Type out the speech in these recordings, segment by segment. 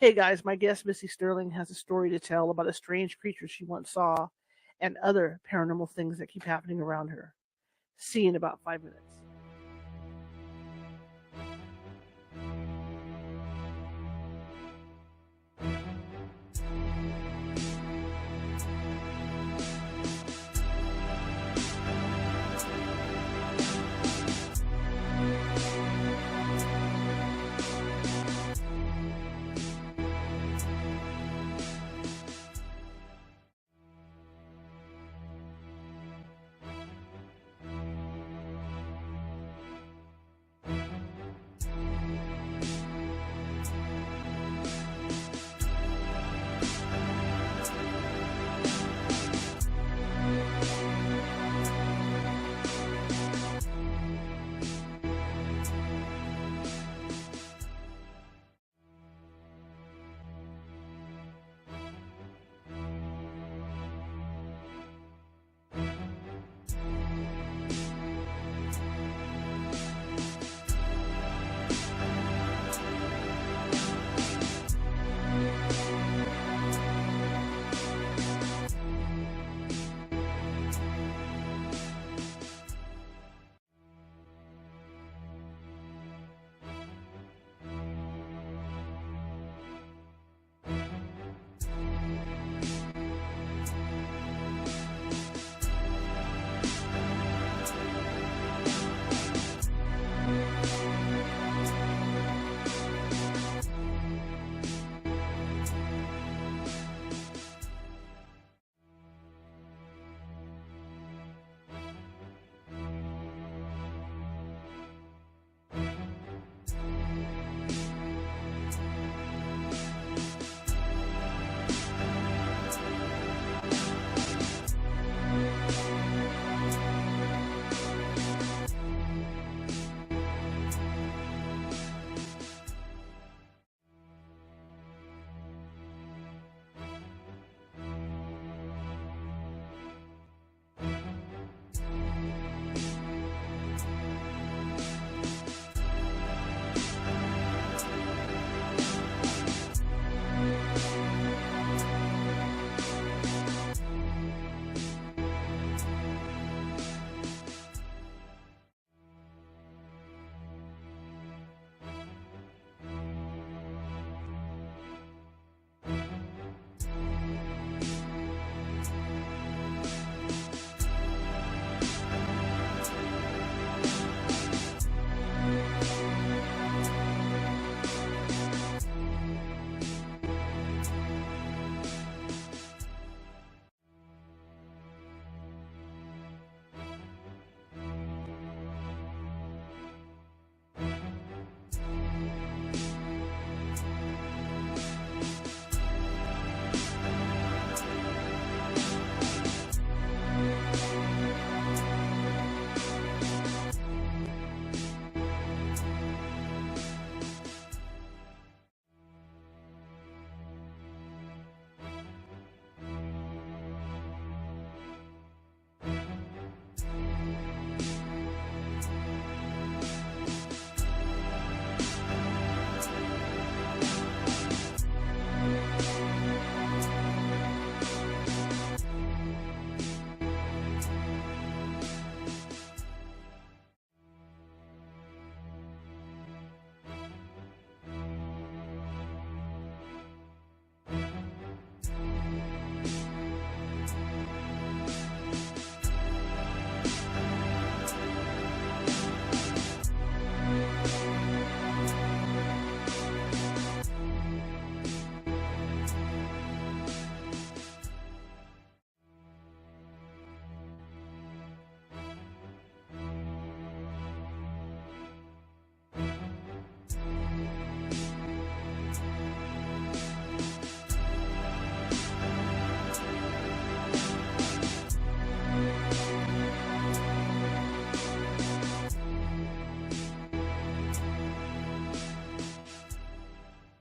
Hey guys, my guest Missy Sterling has a story to tell about a strange creature she once saw and other paranormal things that keep happening around her. See you in about 5 minutes.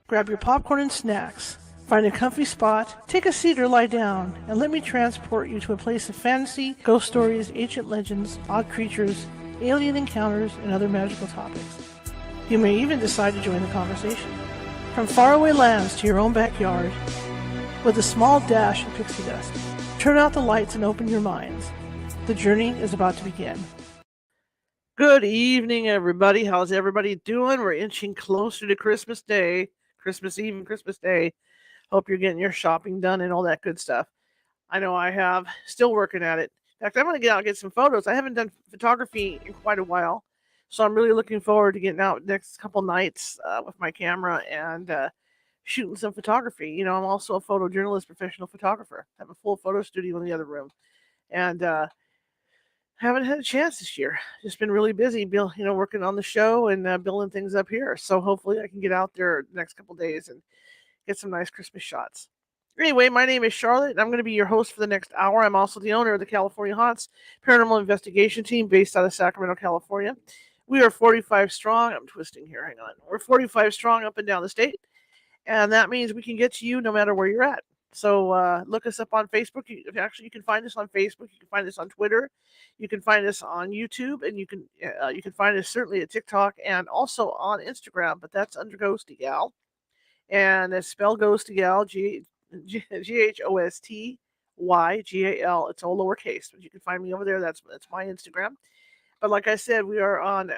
Grab your popcorn and snacks. Find a comfy spot, take a seat or lie down, and let me transport you to a place of fantasy, ghost stories, ancient legends, odd creatures, alien encounters, and other magical topics. You may even decide to join the conversation. From faraway lands to your own backyard, with a small dash of pixie dust. Turn out the lights and open your minds. The journey is about to begin. Good evening, everybody. How's everybody doing? We're inching closer to Christmas Day, Christmas Eve and Christmas Day. Hope you're getting your shopping done and all that good stuff. I know I have. Still working at it. In fact, I'm going to get out and get some photos. I haven't done photography in quite a while, so I'm really looking forward to getting out next couple nights with my camera and shooting some photography. You know, I'm also a photojournalist, professional photographer. I have a full photo studio in the other room, and haven't had a chance this year. Just been really busy, working on the show and building things up here. So hopefully I can get out there the next couple days and get some nice Christmas shots. Anyway, my name is Charlotte, and I'm going to be your host for the next hour. I'm also the owner of the California Haunts Paranormal Investigation Team based out of Sacramento, California. We are 45 strong. I'm twisting here. Hang on. We're 45 strong up and down the state, and that means we can get to you no matter where you're at. So look us up on Facebook. You can find us on Facebook. You can find us on Twitter. You can find us on YouTube, and you can find us certainly at TikTok and also on Instagram. But that's under Ghosty Gal, and it's spelled Ghosty Gal, GHOSTYGAL. It's all lowercase, but you can find me over there. That's my Instagram. But like I said, we are on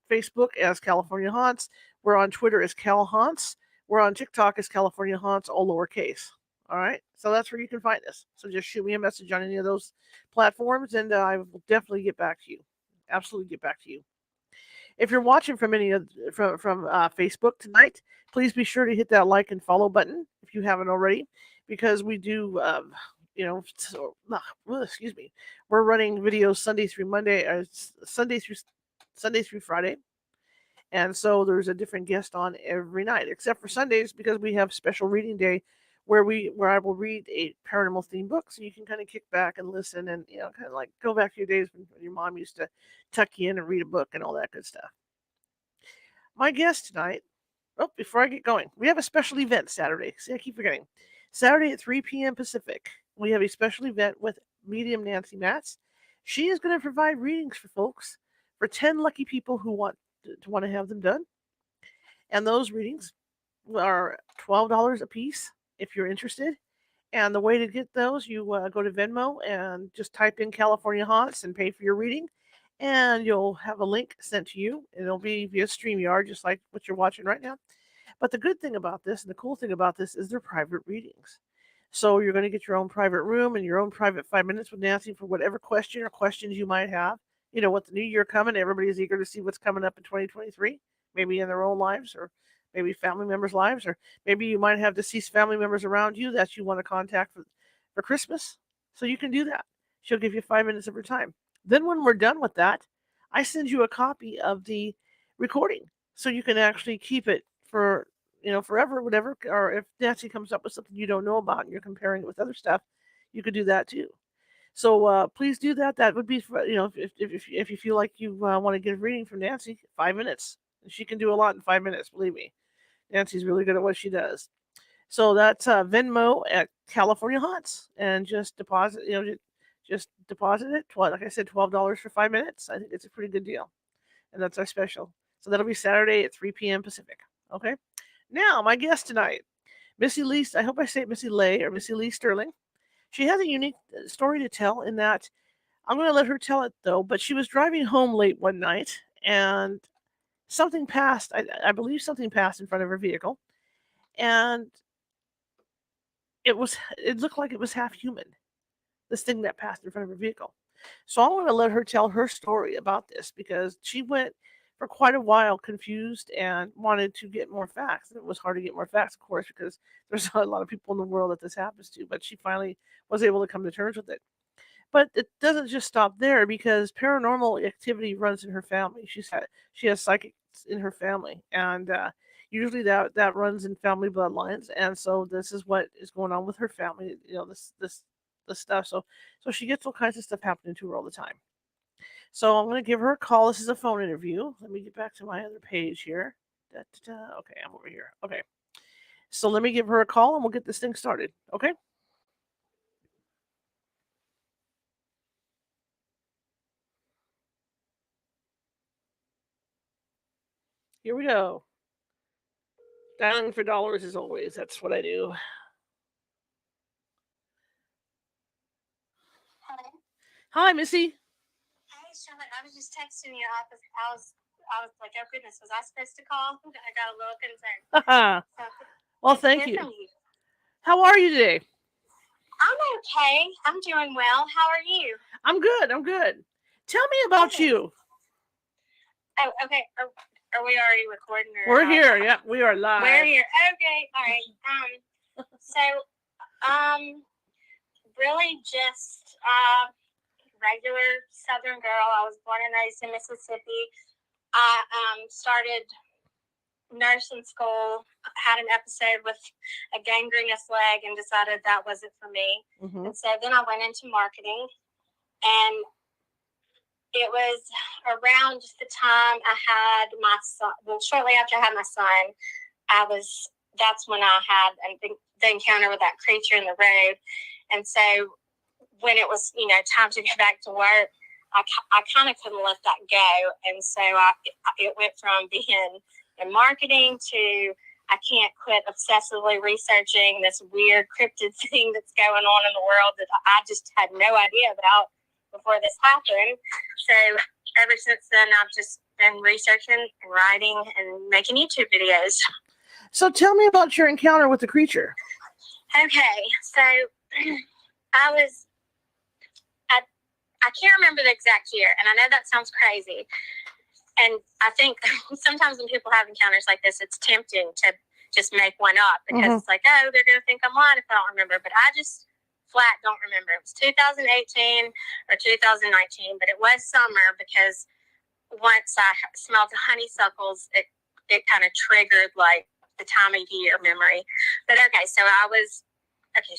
Facebook as California Haunts. We're on Twitter as Cal Haunts. We're on TikTok as California Haunts, all lowercase. All right, so that's where you can find us. So just shoot me a message on any of those platforms, and I will definitely get back to you. Absolutely get back to you. If you're watching from Facebook tonight, please be sure to hit that like and follow button if you haven't already, because we do, excuse me, we're running videos Sunday through Friday, and so there's a different guest on every night, except for Sundays because we have special reading day where I will read a paranormal themed book, so you can kind of kick back and listen and kind of like go back to your days when your mom used to tuck you in and read a book and all that good stuff. My guest tonight, before I get going, we have a special event Saturday. See, I keep forgetting. Saturday at 3 p.m. Pacific, we have a special event with medium Nancy Matz. She is going to provide readings for folks, for 10 lucky people who want to have them done. And those readings are $12 a piece if you're interested. And the way to get those, you go to Venmo and just type in California Haunts and pay for your reading. And you'll have a link sent to you. It'll be via StreamYard, just like what you're watching right now. But the good thing about this and the cool thing about this is they're private readings. So you're going to get your own private room and your own private 5 minutes with Nancy for whatever question or questions you might have. You know, with the new year coming, everybody's eager to see what's coming up in 2023, maybe in their own lives or maybe family members' lives, or maybe you might have deceased family members around you that you want to contact for Christmas. So you can do that. She'll give you 5 minutes of her time. Then when we're done with that, I send you a copy of the recording so you can actually keep it for, forever, whatever. Or if Nancy comes up with something you don't know about and you're comparing it with other stuff, you could do that too. So please do that. That would be, if you feel like you want to get a reading from Nancy, 5 minutes. She can do a lot in 5 minutes, believe me. Nancy's really good at what she does. So that's Venmo at California Haunts, and just deposit, just deposit it. Like I said, $12 for 5 minutes. I think it's a pretty good deal, and that's our special. So that'll be Saturday at 3 p.m. Pacific. Okay. Now my guest tonight, Missy Leigh. I hope I say it Missy Leigh or Missy Leigh Sterling. She has a unique story to tell in that I'm going to let her tell it though. But she was driving home late one night, and something passed. I believe something passed in front of her vehicle, and it looked like it was half human, this thing that passed in front of her vehicle. So I want to let her tell her story about this, because she went for quite a while confused and wanted to get more facts. It was hard to get more facts, of course, because there's a lot of people in the world that this happens to, but she finally was able to come to terms with it. But it doesn't just stop there, because paranormal activity runs in her family. She has psychics in her family, and usually that runs in family bloodlines. And so this is what is going on with her family. This stuff. So she gets all kinds of stuff happening to her all the time. So I'm going to give her a call. This is a phone interview. Let me get back to my other page here. Okay, I'm over here. Okay. So let me give her a call and we'll get this thing started. Okay. Here we go. Dialing for dollars as always. That's what I do. Hello. Hi, Missy. Hey, Charlotte. I was just texting you. I was like, oh goodness, was I supposed to call? I got a little concerned. So, well, thank you. How are you today? I'm okay. I'm doing well. How are you? I'm good. I'm good. Tell me about you. Oh, okay. Are we already recording? We're here. Yeah, we are live. We're here. Okay. All right. Really just regular Southern girl. I was born and raised in Mississippi. I started nursing school, had an episode with a gangrenous leg, and decided that wasn't for me. And so then I went into marketing, and it was around the time I had my son. Well, shortly after I had my son, that's when I had the encounter with that creature in the road. And so when it was, time to get back to work, I kind of couldn't let that go. And so it went from being in marketing to I can't quit obsessively researching this weird cryptid thing that's going on in the world that I just had no idea about before this happened. So ever since then, I've just been researching and writing and making YouTube videos. So tell me about your encounter with the creature. Okay, so I can't remember the exact year, and I know that sounds crazy. And I think sometimes when people have encounters like this, it's tempting to just make one up because it's like, oh, they're going to think I'm lying if I don't remember. But I just flat don't remember. It was 2018 or 2019, but it was summer because once I smelled the honeysuckles, it kind of triggered like the time of year memory. But okay, so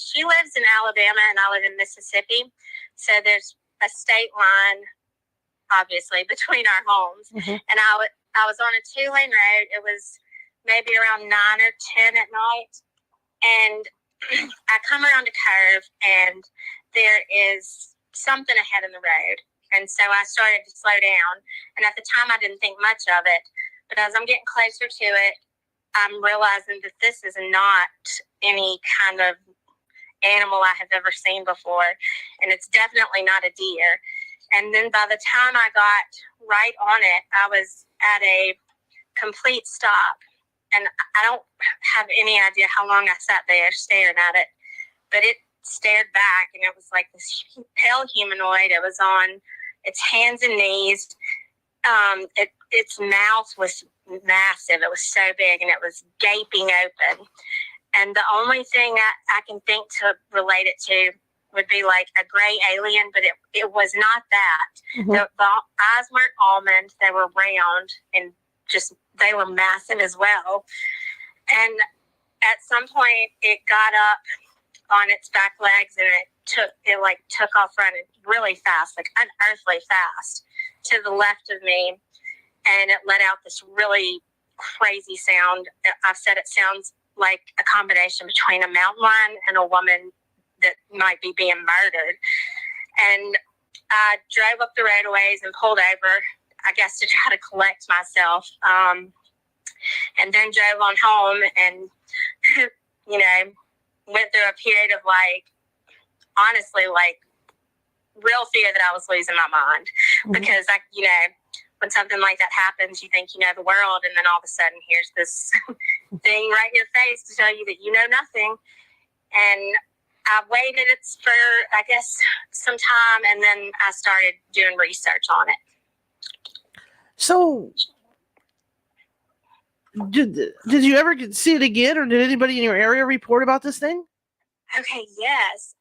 she lives in Alabama and I live in Mississippi. So there's a state line, obviously, between our homes. And I was on a 2-lane road. It was maybe around 9 or 10 at night. And I come around a curve and there is something ahead in the road. And so I started to slow down. And at the time, I didn't think much of it. But as I'm getting closer to it, I'm realizing that this is not any kind of animal I have ever seen before. And it's definitely not a deer. And then by the time I got right on it, I was at a complete stop. And I don't have any idea how long I sat there staring at it. But it stared back, and it was like this pale humanoid. It was on its hands and knees. Its mouth was massive. It was so big, and it was gaping open. And the only thing I can think to relate it to would be like a gray alien, but it was not that. The eyes weren't almond. They were round and they were massive as well. And at some point it got up on its back legs and it took off running really fast, like unearthly fast, to the left of me. And it let out this really crazy sound. I've said it sounds like a combination between a mountain lion and a woman that might be being murdered. And I drove up the roadways and pulled over, I guess, to try to collect myself. And then drove on home and, went through a period of honestly, real fear that I was losing my mind. Because when something like that happens, you think you know the world, and then all of a sudden here's this thing right in your face to tell you that you know nothing. And I waited for, I guess, some time, and then I started doing research on it. So, did you ever see it again, or did anybody in your area report about this thing? Okay, yes.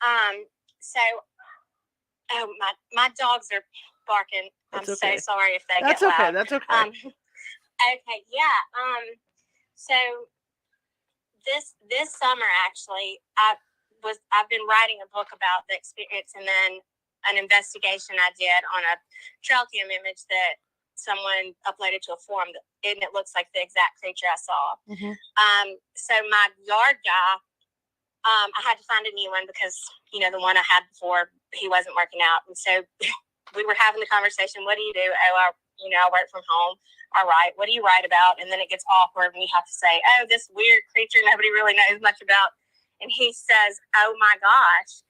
My dogs are barking. I'm so sorry if they get loud. That's okay. Okay, yeah. So this summer, actually, I've been writing a book about the experience, and then an investigation I did on a trail cam image that someone uploaded to a forum, and it looks like the exact creature I saw. So my yard guy, I had to find a new one because, the one I had before, he wasn't working out. And so we were having the conversation, what do you do? Oh, I work from home. I write. What do you write about? And then it gets awkward when you have to say, oh, this weird creature nobody really knows much about. And he says, oh my gosh.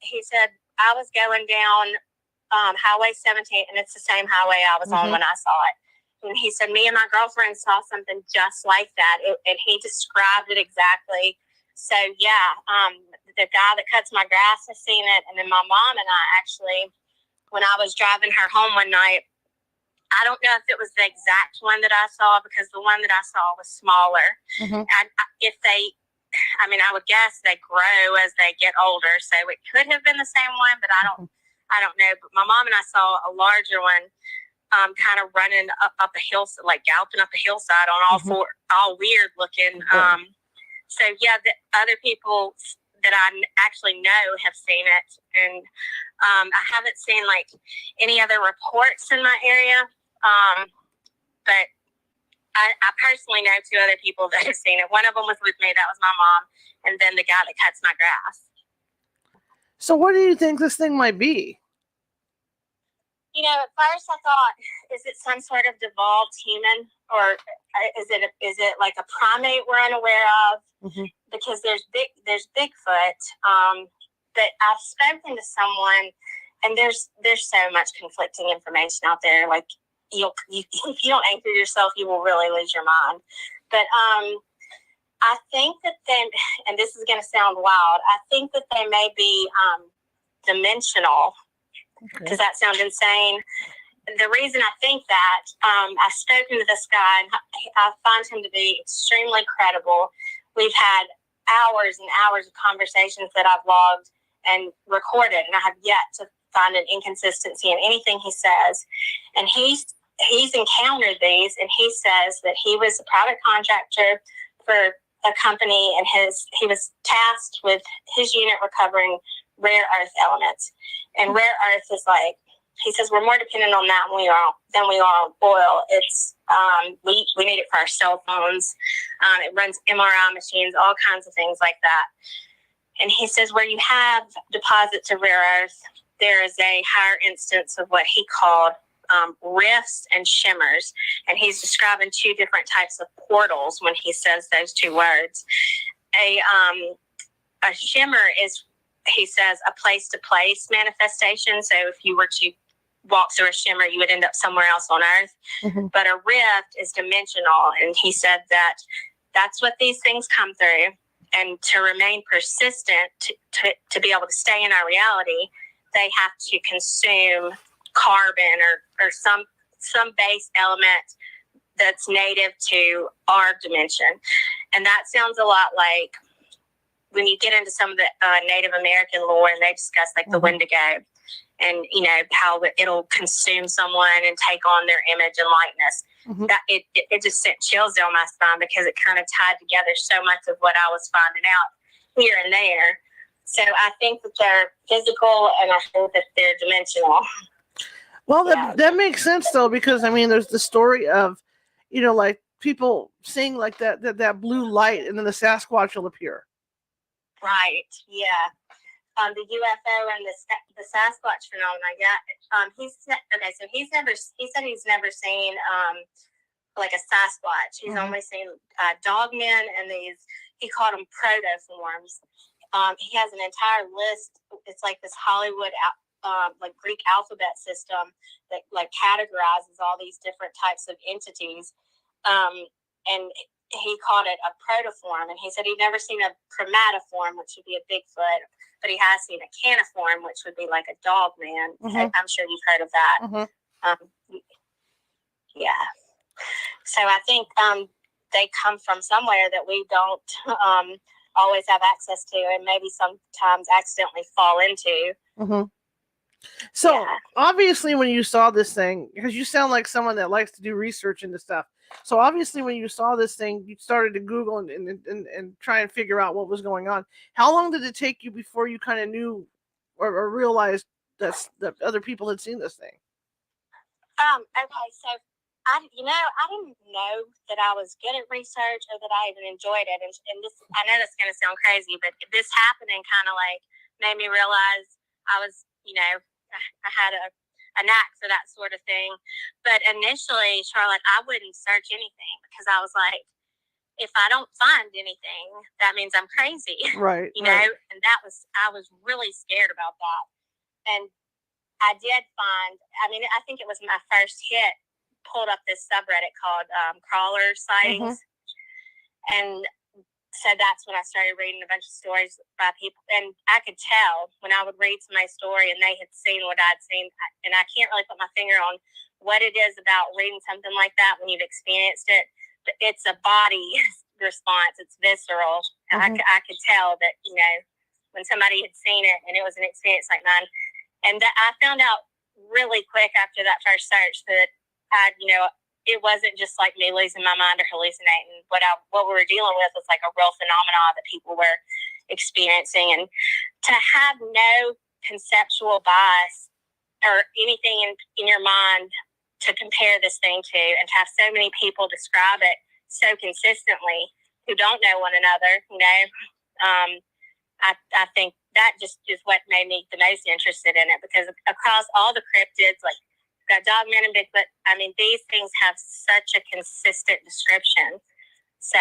He said, I was going down Highway 17, and it's the same highway I was on when I saw it. And he said, me and my girlfriend saw something just like that. And he described it exactly. So, yeah, the guy that cuts my grass has seen it. And then my mom and I actually, when I was driving her home one night, I don't know if it was the exact one that I saw, because the one that I saw was smaller. And I would guess they grow as they get older. So it could have been the same one, but I don't know. But my mom and I saw a larger one kind of running up a hill, like galloping up a hillside on all four, all weird looking. So yeah, the other people that I actually know have seen it, and I haven't seen like any other reports in my area, but I personally know 2 other people that have seen it. One of them was with me, that was my mom, and then the guy that cuts my grass. So what do you think this thing might be? At first I thought, is it some sort of devolved human, or is it like a primate we're unaware of? Because there's Bigfoot, but I've spoken to someone, and there's so much conflicting information out there. Like if you don't anchor yourself, you will really lose your mind. But I think that and this is going to sound wild, I think that they may be dimensional. Does that sound insane? The reason I think that, I've spoken to this guy, and I find him to be extremely credible. We've had hours and hours of conversations that I've logged and recorded, and I have yet to find an inconsistency in anything he says. And he's encountered these, and he says that he was a private contractor for a company, and he was tasked with his unit recovering rare earth elements. And rare earth is like, he says, we're more dependent on that than we are on oil. It's we need it for our cell phones. It runs MRI machines, all kinds of things like that. And he says, where you have deposits of rare earth, there is a higher instance of what he called rifts and shimmers. And he's describing 2 different types of portals when he says those 2 words. A shimmer is, he says, a place-to-place manifestation. So if you were to walk through a shimmer, you would end up somewhere else on Earth. But a rift is dimensional. And he said that that's what these things come through. And to remain persistent, to be able to stay in our reality, they have to consume carbon or some base element that's native to our dimension. And that sounds a lot like when you get into some of the Native American lore, and they discuss like the Wendigo, and how it'll consume someone and take on their image and likeness. That it just sent chills down my spine, because it kind of tied together so much of what I was finding out here and there. So I think that they're physical, and I think that they're dimensional. Well, that makes sense though, because there's the story of, like people seeing like that blue light, and then the Sasquatch will appear. Right. Yeah. The UFO and the Sasquatch phenomenon. Yeah. He said he's never seen like a Sasquatch. He's only seen dogmen and these. He called them protoforms. He has an entire list. It's like this Hollywood like Greek alphabet system that like categorizes all these different types of entities. And he called it a protoform, and he said he'd never seen a chromatoform, which would be a Bigfoot, but he has seen a caniform, which would be like a dog man. I'm sure you've heard of that. Yeah. So I think they come from somewhere that we don't always have access to, and maybe sometimes accidentally fall into. So obviously when you saw this thing, because you sound like someone that likes to do research into stuff, so obviously when you saw this thing, you started to Google and try and figure out what was going on. How long did it take you before you kind of knew or realized that other people had seen this thing? Okay, so I didn't know that I was good at research or that I even enjoyed it. And this, I know that's going to sound crazy, but this happening kind of like made me realize I was, I a knack for that sort of thing. But initially, Charlotte, I wouldn't search anything because I was like, if I don't find anything, that means I'm crazy. Right. You know, and I was really scared about that. And I did find, I mean, I think it was my first hit, pulled up this subreddit called Crawler Sightings. And so that's when I started reading a bunch of stories by people. And I could tell when I would read somebody's story and they had seen what I'd seen. And I can't really put my finger on what it is about reading something like that when you've experienced it. But it's a body response. It's visceral. I could tell that, you know, when somebody had seen it and it was an experience like mine. And that I found out really quick after that first search that you know, it wasn't just like me losing my mind or hallucinating. What we were dealing with was like a real phenomenon that people were experiencing. And to have no conceptual bias or anything in your mind to compare this thing to, and to have so many people describe it so consistently who don't know one another, you know, I think that just is what made me the most interested in it, because across all the cryptids, like got Dogman and Bigfoot, I mean, these things have such a consistent description. So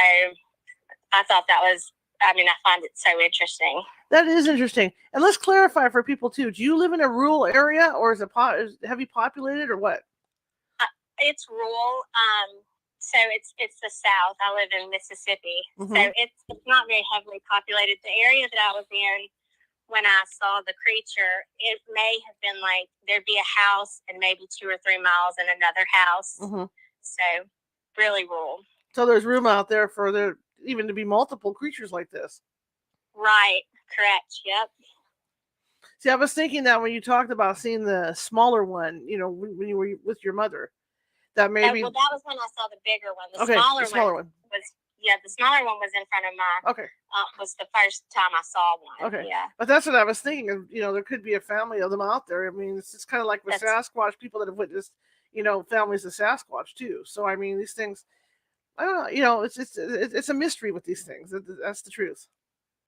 I thought that was, I mean, I find it so interesting. That is interesting. And let's clarify for people too. Do you live in a rural area, or is it heavy populated, or what? It's rural. So it's the South. I live in Mississippi. So it's not very heavily populated. The area that I was in when I saw the creature, it may have been like there'd be a house and maybe 2 or 3 miles and another house. So really rural. So there's room out there for there even to be multiple creatures like this. Right. Correct. Yep. See, I was thinking that when you talked about seeing the smaller one, you know, when you were with your mother, that maybe. Well, that was when I saw the bigger one. The smaller one was. Yeah, the smaller one was in front of my. Okay. Was the first time I saw one. Okay. Yeah. But that's what I was thinking. You know, there could be a family of them out there. I mean, it's just kind of like with Sasquatch, people that have witnessed, you know, families of Sasquatch too. So I mean, these things, I don't know. You know, it's a mystery with these things. That's the truth.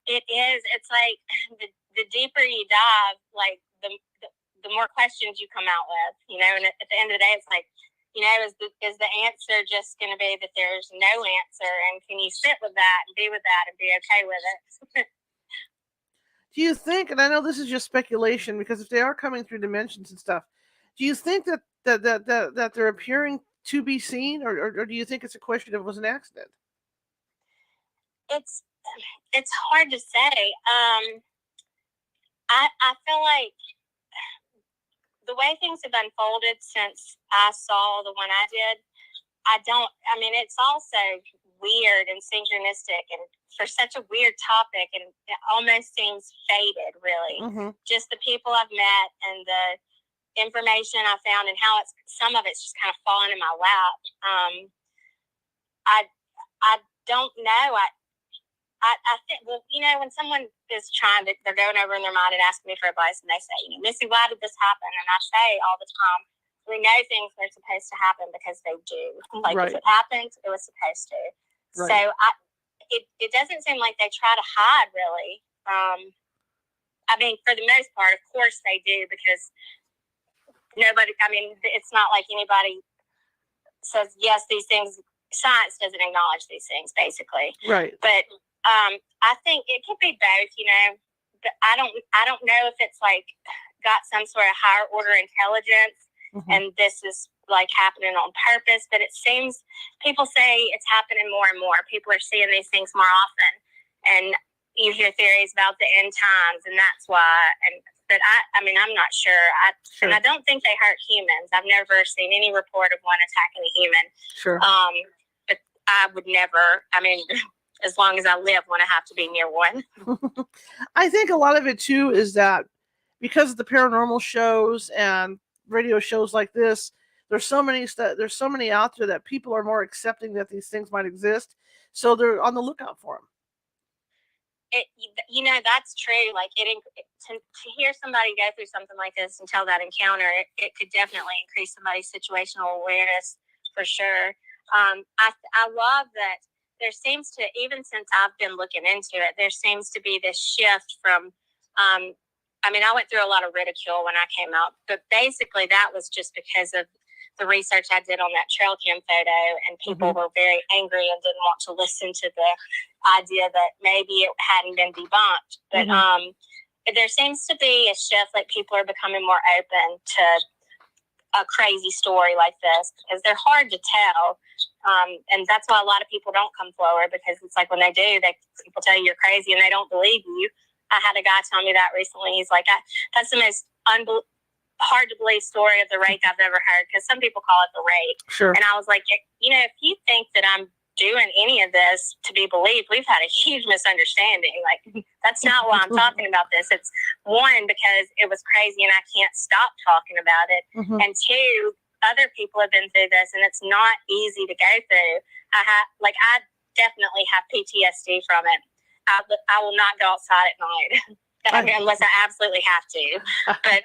It is. It's like the deeper you dive, like the more questions you come out with. You know, and at the end of the day, it's like, you know, is the answer just going to be that there's no answer, and can you sit with that and be with that and be okay with it? Do you think, and I know this is just speculation, because if they are coming through dimensions and stuff, do you think that they're appearing to be seen, or do you think it's a question of it was an accident? It's hard to say. I feel like the way things have unfolded since I saw the one I did, it's also weird and synchronistic, and for such a weird topic, and it almost seems fated, really. Just the people I've met and the information I found, and how some of it's just kind of fallen in my lap. I don't know. I think, well, you know, when someone is they're going over in their mind and asking me for advice, and they say, you know, Missy, why did this happen? And I say all the time, we know things are supposed to happen because they do. Like, if it happens, it was supposed to. Right. So it doesn't seem like they try to hide, really. I mean, for the most part, of course they do, because it's not like anybody says, yes, these things, science doesn't acknowledge these things, basically. Right. But I think it could be both, you know. But I don't know if it's like got some sort of higher order intelligence, and this is like happening on purpose. But it seems, people say it's happening more and more. People are seeing these things more often, and you hear theories about the end times, and that's why. But I'm not sure. And I don't think they hurt humans. I've never seen any report of one attacking a human. Sure. But I would never. I mean, as long as I live, want to have to be near one. I think a lot of it too is that because of the paranormal shows and radio shows like this, there's so many out there that people are more accepting that these things might exist, so they're on the lookout for them. You know, that's true. Like to hear somebody go through something like this and tell that encounter, it could definitely increase somebody's situational awareness for sure. I love that there seems to, even since I've been looking into it, there seems to be this shift from I mean, I went through a lot of ridicule when I came out, but basically that was just because of the research I did on that trail cam photo, and people were very angry and didn't want to listen to the idea that maybe it hadn't been debunked. But there seems to be a shift, like people are becoming more open to a crazy story like this because they're hard to tell. And that's why a lot of people don't come forward, because it's like when they do, people tell you you're crazy and they don't believe you. I had a guy tell me that recently. He's like, that's the most hard to believe story of the rake I've ever heard, because some people call it the rake. Sure. And I was like, if you think that I'm doing any of this to be believed, we've had a huge misunderstanding. Like, that's not why I'm talking about this. It's one, because it was crazy and I can't stop talking about it. And two, other people have been through this and it's not easy to go through. I definitely have PTSD from it. I will not go outside at night unless I absolutely have to. But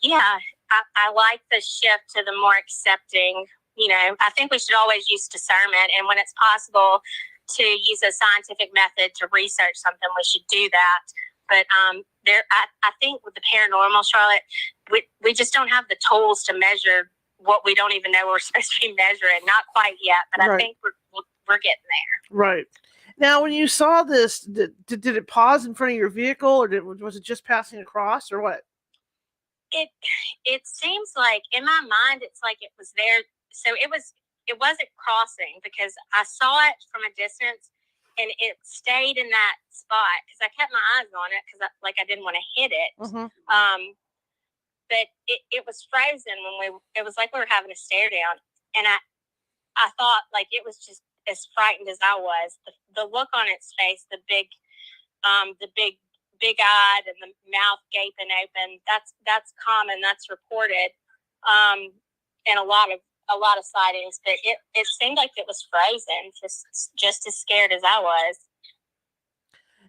yeah, I like the shift to the more accepting. I think we should always use discernment, and when it's possible to use a scientific method to research something, we should do that. But I think with the paranormal, Charlotte, we just don't have the tools to measure what we don't even know we're supposed to be measuring. Not quite yet, but I think we're getting there. Right. Now, when you saw this, did it pause in front of your vehicle, or was it just passing across, or what? It seems like, in my mind, it's like it was there. So it wasn't crossing, because I saw it from a distance and it stayed in that spot because I kept my eyes on it because I didn't want to hit it. But it was frozen it was like we were having a stare down, and I thought like it was just as frightened as I was. The look on its face, the big eyed and the mouth gaping open, that's common, that's reported in a lot of sightings, but it seemed like it was frozen, just as scared as I was.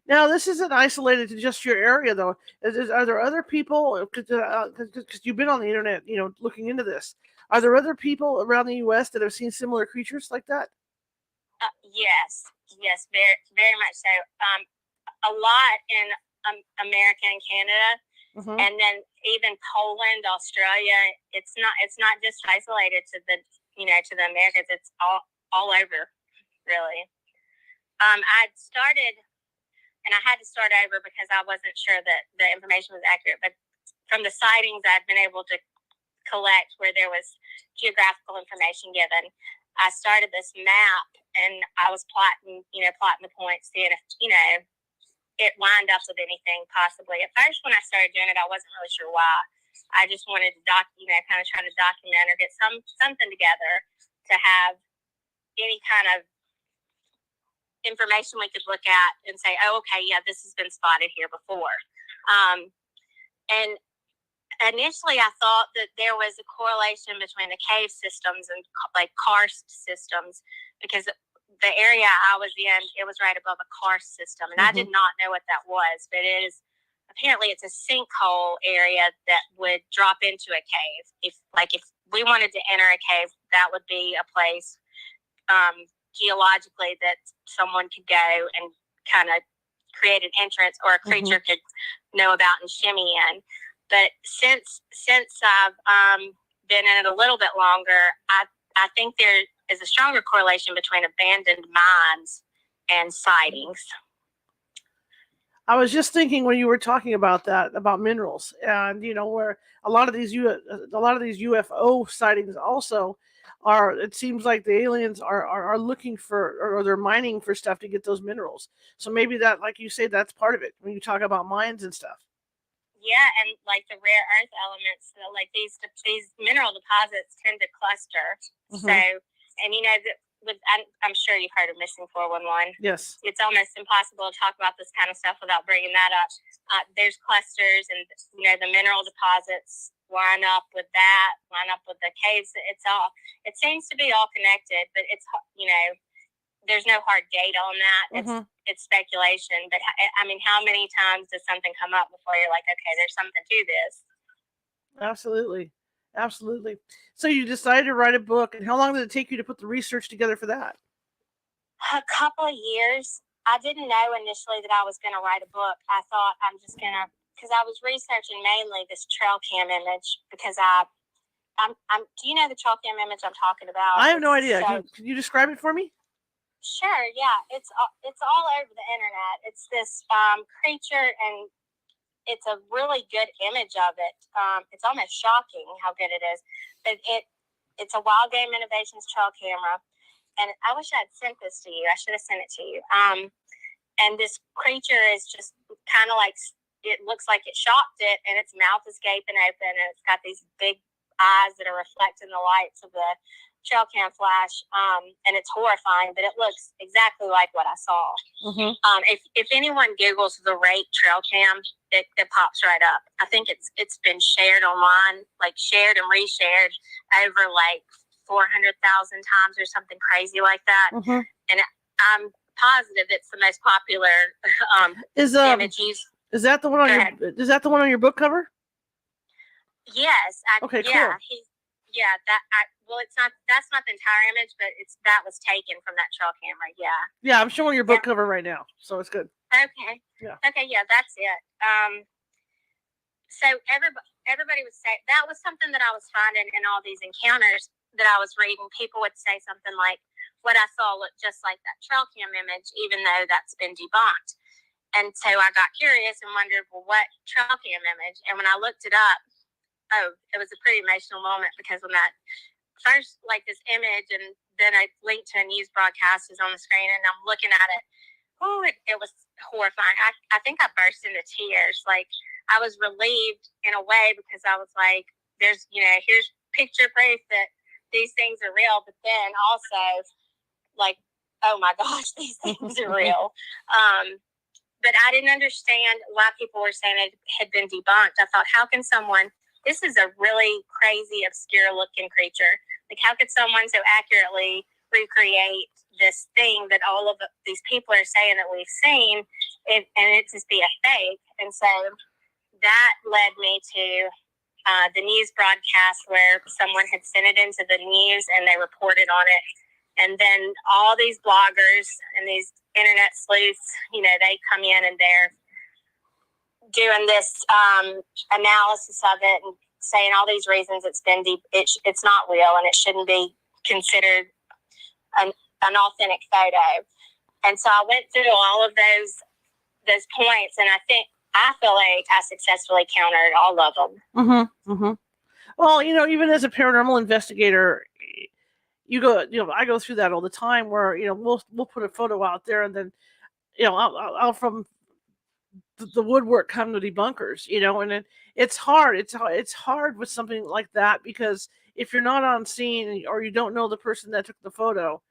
Now, this isn't isolated to just your area, though. Are there other people, because you've been on the internet, looking into this, are there other people around the U.S. that have seen similar creatures like that? Yes, very, very much so. A lot in America and Canada, and then even Poland, Australia. It's not just isolated to the Americas. It's all over, really. I started, and I had to start over because I wasn't sure that the information was accurate. But from the sightings I've been able to collect, where there was geographical information given, I started this map, and I was plotting the points, seeing if it lined up with anything possibly. At first, when I started doing it, I wasn't really sure why. I just wanted to kind of try to document or get something together to have any kind of information we could look at and say, oh, okay, yeah, this has been spotted here before. And initially, I thought that there was a correlation between the cave systems and like karst systems, because the area I was in, it was right above a karst system, and I did not know what that was, but apparently it's a sinkhole area that would drop into a cave. If we wanted to enter a cave, that would be a place geologically that someone could go and kind of create an entrance, or a creature could know about and shimmy in. But since I've been in it a little bit longer, I think there is a stronger correlation between abandoned mines and sightings. I was just thinking when you were talking about that, about minerals, and where a lot of these UFO sightings also are. It seems like the aliens are looking for, or they're mining for stuff to get those minerals. So maybe that, like you say, that's part of it when you talk about mines and stuff. Yeah, and like the rare earth elements, so like these mineral deposits tend to cluster. So, and I'm sure you've heard of Missing 411. Yes. It's almost impossible to talk about this kind of stuff without bringing that up. There's clusters, and the mineral deposits line up with the caves. It seems to be all connected, but it's there's no hard data on that. It's speculation. But I mean, how many times does something come up before you're like, okay, there's something to this? Absolutely. So you decided to write a book, and how long did it take you to put the research together for that? A couple of years. I didn't know initially that I was going to write a book. I thought I'm just going to because I was researching mainly this trail cam image because do you know the trail cam image I'm talking about? I have no idea. Can you describe it for me? Sure, yeah. It's all over the internet. It's this creature, and it's a really good image of it. It's almost shocking how good it is. But it's a Wild Game Innovations trail camera, and I wish I had sent this to you. I should have sent it to you. And this creature is just kind of like, it looks like it shocked it, and its mouth is gaping open, and it's got these big eyes that are reflecting the lights of the trail cam flash, and it's horrifying, but it looks exactly like what I saw. Mm-hmm. If anyone Googles the rate trail cam, it pops right up. I think it's been shared online, like shared and reshared over like 400,000 times or something crazy like that. Mm-hmm. And I'm positive it's the most popular image used. Is that the one on your book cover? Yes. Okay, yeah, cool. That's not the entire image, but that was taken from that trail camera. Yeah. Yeah, I'm showing your book cover right now, so it's good. Okay. Yeah. Okay. Yeah, that's it. So everybody would say that was something that I was finding in all these encounters that I was reading. People would say something like, "What I saw looked just like that trail cam image," even though that's been debunked. And so I got curious and wondered, well, what trail cam image? And when I looked it up, it was a pretty emotional moment, because when that first, like, this image, and then I linked to a news broadcast is on the screen, and I'm looking at it. Oh, it was horrifying. I think I burst into tears. Like, I was relieved in a way, because I was like, here's picture proof that these things are real. But then also, like, oh my gosh, these things are real. But I didn't understand why people were saying it had been debunked. I thought, how can someone, this is a really crazy, obscure looking creature. Like, how could someone so accurately recreate this thing that all of these people are saying that we've seen, and it just be a fake? And so that led me to the news broadcast, where someone had sent it into the news and they reported on it. And then all these bloggers and these internet sleuths, they come in and they're doing this analysis of it and saying all these reasons it's not real, and it shouldn't be considered an authentic photo. And so I went through all of those points, and I feel like I successfully countered all of them. Mm-hmm. Mm-hmm. Well, even as a paranormal investigator, I go through that all the time, where we'll put a photo out there, and then I'll from the woodwork come the debunkers, and it's hard. It's hard with something like that, because if you're not on scene, or you don't know the person that took the photo,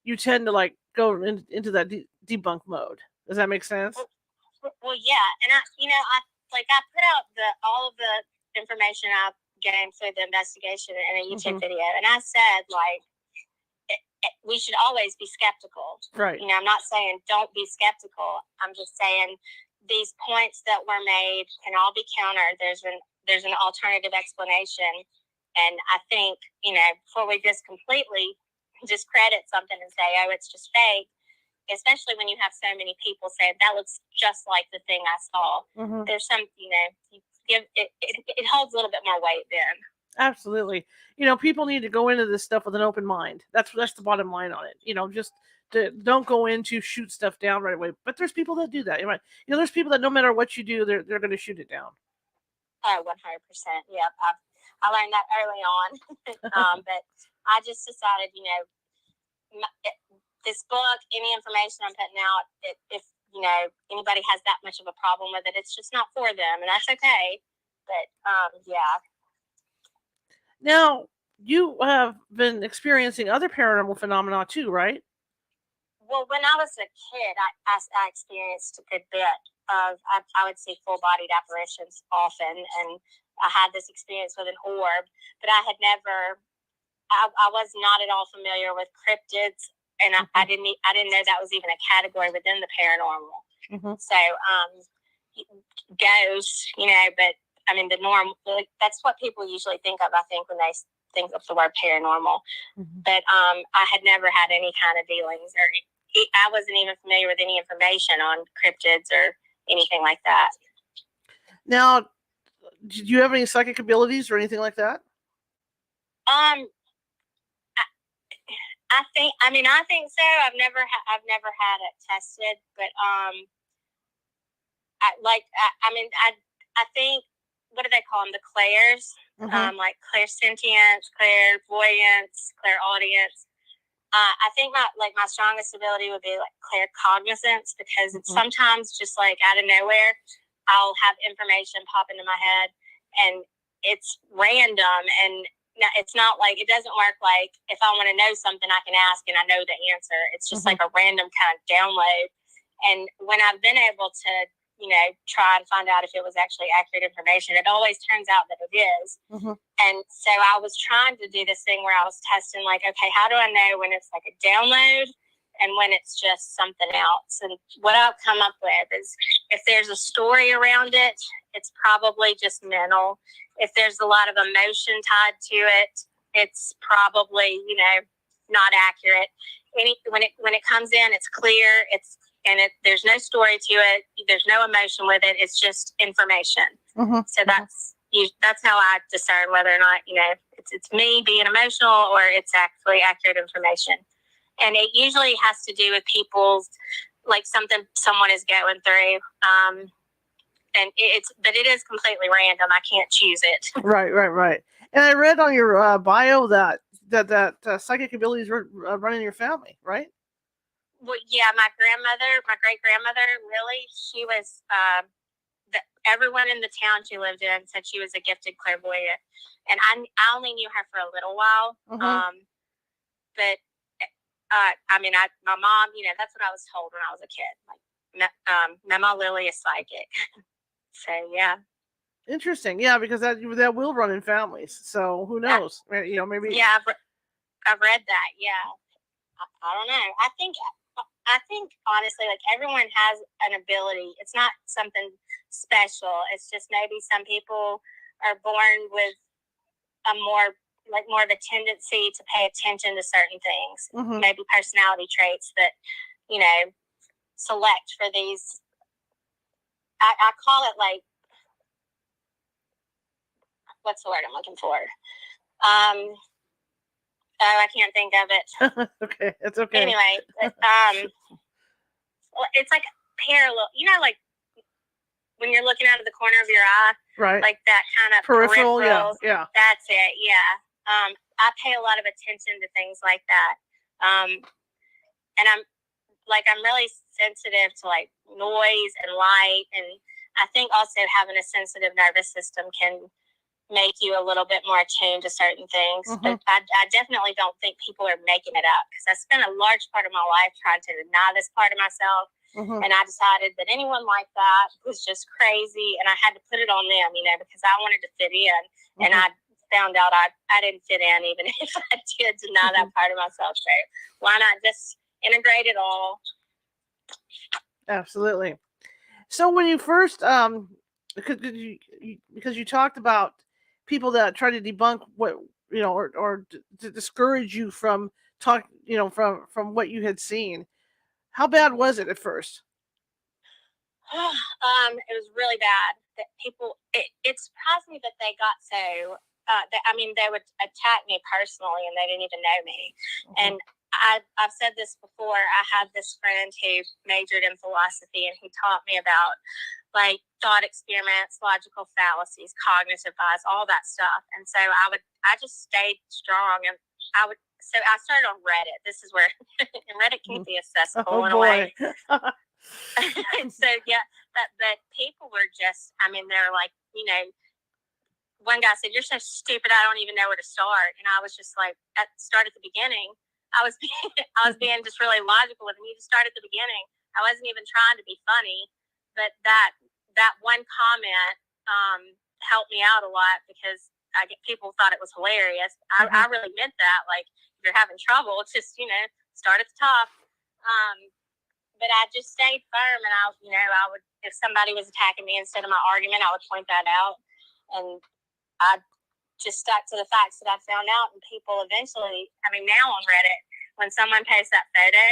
you tend to go into that debunk mode. Does that make sense? Well, yeah, and I put out all of the information I gained through the investigation in a YouTube video, and I said, we should always be skeptical. Right. I'm not saying don't be skeptical. I'm just saying these points that were made can all be countered. There's an alternative explanation, and I think before we just completely discredit something and say, oh, it's just fake, especially when you have so many people say that looks just like the thing I saw. Mm-hmm. There's some, you give it holds a little bit more weight then. Absolutely. People need to go into this stuff with an open mind. That's the bottom line on it. Just don't go in to shoot stuff down right away. But there's people that do that. There's people that no matter what you do, they're going to shoot it down. Oh, 100%. Yep. I learned that early on. But I just decided, this book, any information I'm putting out, if anybody has that much of a problem with it, it's just not for them, and that's okay. But yeah. Now, you have been experiencing other paranormal phenomena too, right? Well, when I was a kid, I experienced a good bit of, I would see full-bodied apparitions often, and I had this experience with an orb, but I was not at all familiar with cryptids, and I didn't know that was even a category within the paranormal. Mm-hmm. So, ghosts, but I mean, the norm, that's what people usually think of, I think, when they think of the word paranormal. Mm-hmm. But I had never had any kind of dealings, or I wasn't even familiar with any information on cryptids or anything like that. Now, did you have any psychic abilities or anything like that? I, I think so. I've never had it tested, but I think, what do they call them? The clairs, like clairsentience, clairvoyance, clairaudience. I think my strongest ability would be like claircognizance, because it's sometimes just like out of nowhere, I'll have information pop into my head, and it's random, and it's not like, it doesn't work like if I want to know something, I can ask and I know the answer. It's just like a random kind of download. And when I've been able to, try and find out if it was actually accurate information, it always turns out that it is. And so I was trying to do this thing where I was testing, like, okay, how do I know when it's like a download and when it's just something else? And what I've come up with is, if there's a story around it, it's probably just mental. If there's a lot of emotion tied to it, it's probably, not accurate. When it comes in, it's clear. There's no story to it. There's no emotion with it. It's just information. So that's how I discern whether or not, it's me being emotional or it's actually accurate information. And it usually has to do with people's, like, something someone is going through. And it is completely random. I can't choose it. Right. And I read on your bio that psychic abilities run in your family, right? Well, yeah, my great grandmother, Lillie, she was, everyone in the town she lived in said she was a gifted clairvoyant. And I only knew her for a little while. But my mom, that's what I was told when I was a kid. Like, Mama Lillie is psychic. So, yeah. Interesting. Yeah, because that will run in families. So who knows? Maybe. Yeah, I've read that. Yeah. I don't know. I think honestly, like, everyone has an ability. It's not something special. It's just maybe some people are born with more of a tendency to pay attention to certain things. Maybe personality traits that, select for these. I call it, like, what's the word I'm looking for? I can't think of it. Okay, it's okay. Anyway, it's like parallel. Like when you're looking out of the corner of your eye, right? Like that kind of peripheral. Yeah. That's it. Yeah. I pay a lot of attention to things like that, and I'm really sensitive to, like, noise and light, and I think also having a sensitive nervous system can make you a little bit more attuned to certain things. But I definitely don't think people are making it up, because I spent a large part of my life trying to deny this part of myself. And I decided that anyone like that was just crazy, and I had to put it on them, because I wanted to fit in. And I found out I didn't fit in, even if I did deny that part of myself. So why not just integrate it all? Absolutely. So when you first, because you talked about people that try to debunk what, or to discourage you from from what you had seen. How bad was it at first? It was really bad. That people, it surprised me that they got so. They would attack me personally, and they didn't even know me. And I've said this before. I had this friend who majored in philosophy, and he taught me about, like, thought experiments, logical fallacies, cognitive bias, all that stuff. And so I just stayed strong, and so I started on Reddit. This is where Reddit can be accessible in a way. So yeah, that people were just, they're like, one guy said, "You're so stupid, I don't even know where to start." And I was just like, start at the beginning. I was being just really logical with him. You just start at the beginning. I wasn't even trying to be funny, but that one comment helped me out a lot, because people thought it was hilarious. I really meant that. Like, if you're having trouble, just start at the top. But I just stayed firm, and I would, if somebody was attacking me instead of my argument, I would point that out, and I just stuck to the facts that I found out. And people eventually, now on Reddit, when someone posts that photo,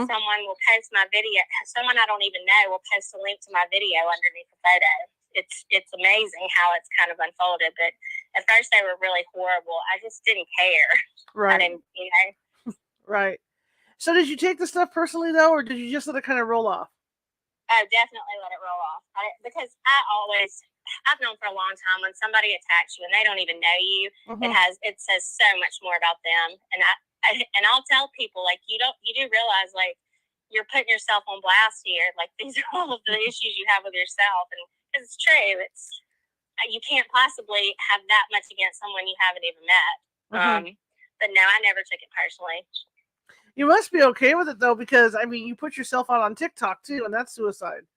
someone will post my video. Someone I don't even know will post a link to my video underneath the photo. it's amazing how it's kind of unfolded. But at first they were really horrible. I just didn't care. Right. I didn't, Right. So did you take the stuff personally though, or did you just let it kind of roll off? I definitely let it roll off. Because I've known for a long time when somebody attacks you and they don't even know you, it says so much more about them. And I'll tell people, like, you do realize, like, you're putting yourself on blast here. Like, these are all of the issues you have with yourself, and because it's true, you can't possibly have that much against someone you haven't even met. But no, I never took it personally. You must be okay with it though, because I mean, you put yourself out on TikTok too, and that's suicide.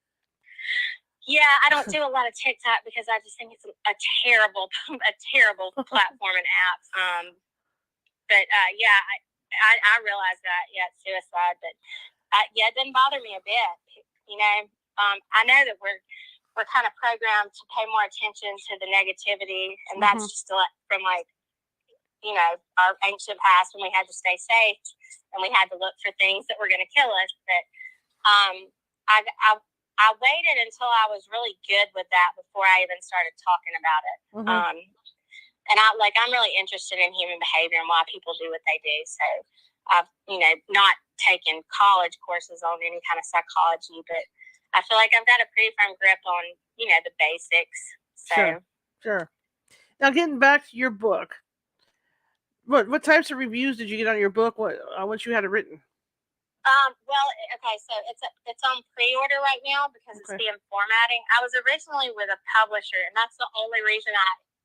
Yeah, I don't do a lot of TikTok because I just think it's a terrible platform and app. But yeah, I realize that. Yeah, it's suicide, but it didn't bother me a bit. I know that we're kind of programmed to pay more attention to the negativity, and that's just from our ancient past when we had to stay safe and we had to look for things that were going to kill us. But I waited until I was really good with that before I even started talking about it. And I'm really interested in human behavior and why people do what they do. So I've, not taken college courses on any kind of psychology, but I feel like I've got a pretty firm grip on, the basics. So. Sure. Now getting back to your book, what types of reviews did you get on your book once you had it written? Well, okay, so it's on pre-order right now because it's being formatting. I was originally with a publisher, and that's the only reason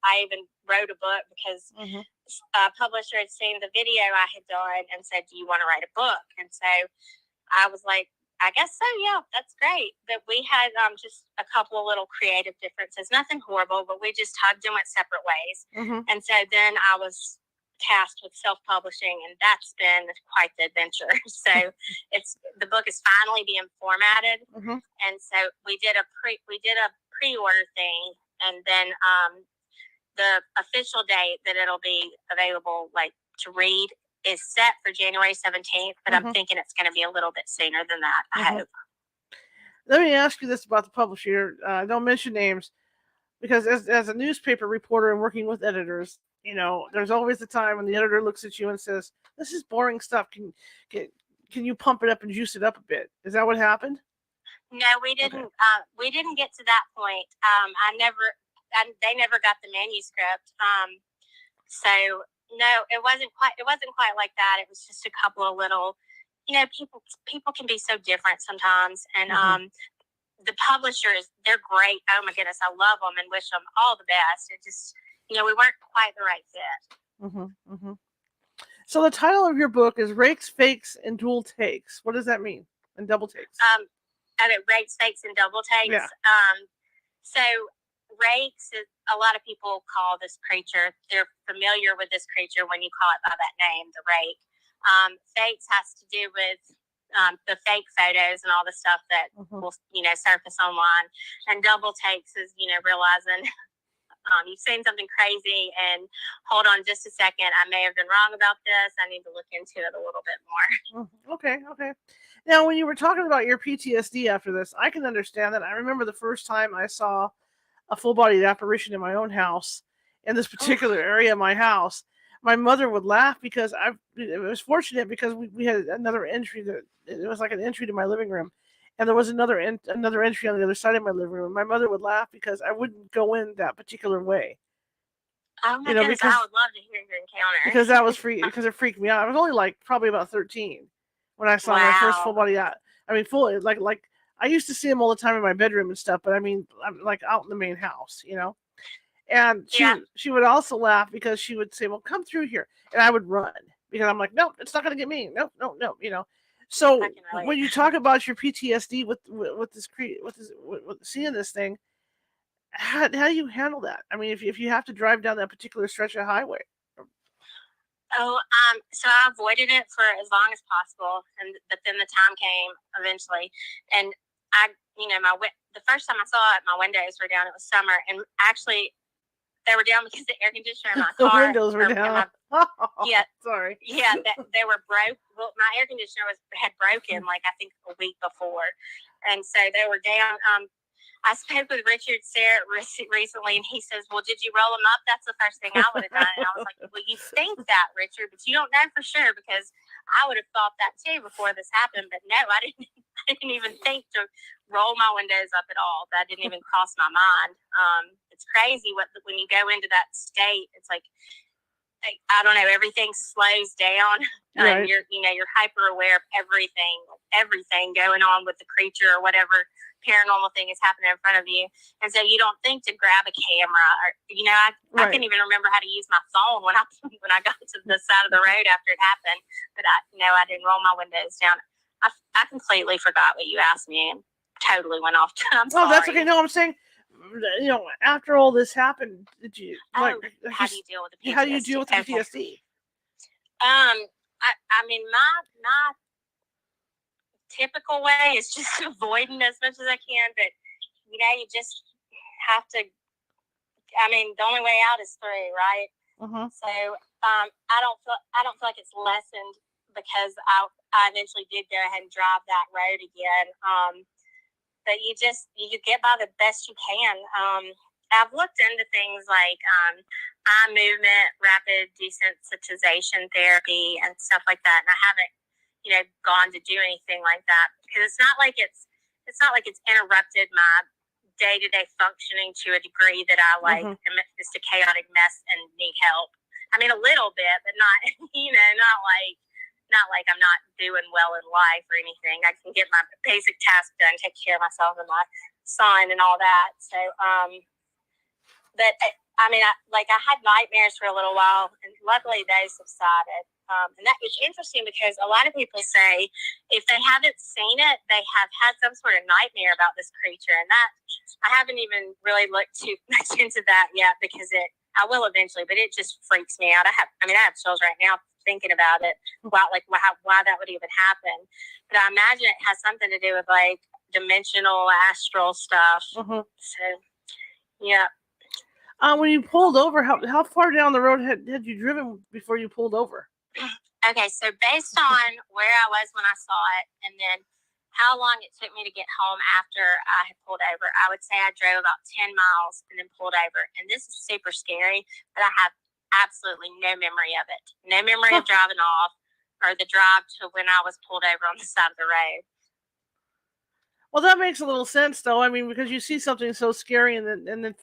I even wrote a book, because a publisher had seen the video I had done and said, "Do you want to write a book?" And so I was like, "I guess so. Yeah, that's great." But we had just a couple of little creative differences, nothing horrible, but we just hugged and went separate ways. And so then I was tasked with self-publishing, and that's been quite the adventure. So the book is finally being formatted, and so we did a pre-order thing, and then the official date that it'll be available, like, to read, is set for January 17th, but I'm thinking it's going to be a little bit sooner than that. I hope. Let me ask you this about the publisher. Don't mention names, because as a newspaper reporter and working with editors, there's always the time when the editor looks at you and says, "This is boring stuff. Can you pump it up and juice it up a bit?" Is that what happened? No, we didn't. We didn't get to that point. They never got the manuscript. So no, it wasn't quite like that. It was just a couple of little, people can be so different sometimes, and the publishers, they're great. Oh my goodness, I love them and wish them all the best. It just, we weren't quite the right fit. So the title of your book is Rakes, Fakes, and Dual Takes. What does that mean? And double takes? Rakes, fakes, and double takes. Yeah. So rakes is, a lot of people call this creature, they're familiar with this creature when you call it by that name, the rake. Fakes has to do with the fake photos and all the stuff that will, surface online. And double takes is, realizing you've seen something crazy and hold on just a second, I may have been wrong about this. I need to look into it a little bit more. Okay. Now, when you were talking about your PTSD after this, I can understand that. I remember the first time I saw a full-bodied apparition in my own house, in this particular area of my house. My mother would laugh because it was fortunate because we had another entry it was like an entry to my living room, and there was another entry on the other side of my living room. My mother would laugh because I wouldn't go in that particular way. Oh my goodness, I would love to hear your encounter. Because that was because it freaked me out. I was only probably about 13 when I saw my first full body out. I mean, full like I used to see him all the time in my bedroom and stuff, but I mean, I'm like out in the main house, And she would also laugh because she would say, "Well, come through here," and I would run because I'm like, "No, it's not going to get me. No." So when you talk about your PTSD with seeing this thing, how do you handle that? I mean, if you have to drive down that particular stretch of highway. So I avoided it for as long as possible, but then the time came eventually, and the first time I saw it, my windows were down. It was summer, and actually, they were down because the air conditioner in my car. The windows were down. Sorry. Yeah, they were broke. Well, my air conditioner had broken, I think a week before, and so they were down. I spoke with Richard Serrett recently, and he says, well, did you roll them up? That's the first thing I would have done. And I was like, well, you think that, Richard, but you don't know for sure, because I would have thought that too before this happened. But no, I didn't even think to roll my windows up at all. That didn't even cross my mind. It's crazy when you go into that state. It's like, I don't know, everything slows down. Right. You're hyper aware of everything going on with the creature or whatever paranormal thing is happening in front of you. And so you don't think to grab a camera or, I couldn't even remember how to use my phone when I got to the side of the road after it happened. But I didn't roll my windows down. I completely forgot what you asked me and totally went off. I'm sorry. Oh, that's okay. No, I'm saying, after all this happened, did you how do you deal with the PTSD? How do you deal with the PTSD? I mean, my typical way is just avoiding as much as I can, but you just have to. I mean, the only way out is through, right? Mm-hmm. So I don't feel like it's lessened because I eventually did go ahead and drive that road again. But you get by the best you can. I've looked into things like eye movement, rapid desensitization therapy, and stuff like that, and I haven't gone to do anything like that because it's not like it's interrupted my day-to-day functioning to a degree that I am just a chaotic mess and need help. I mean, a little bit, but not not like I'm not doing well in life or anything. I can get my basic tasks done, take care of myself and my son and all that. So, but I mean, I had nightmares for a little while, and luckily those subsided. And that is interesting because a lot of people say if they haven't seen it, they have had some sort of nightmare about this creature. And that I haven't even really looked too much into that yet because I will eventually, but it just freaks me out. I have chills right now thinking about it, why that would even happen. But I imagine it has something to do with like dimensional astral stuff. Mm-hmm. So, yeah. When you pulled over, how far down the road had you driven before you pulled over? Okay, so based on where I was when I saw it, and then how long it took me to get home after I had pulled over, I would say I drove about 10 miles and then pulled over. And this is super scary, but I have absolutely no memory of it. No memory of driving off or the drive to when I was pulled over on the side of the road. Well, that makes a little sense, though. I mean, because you see something so scary, and then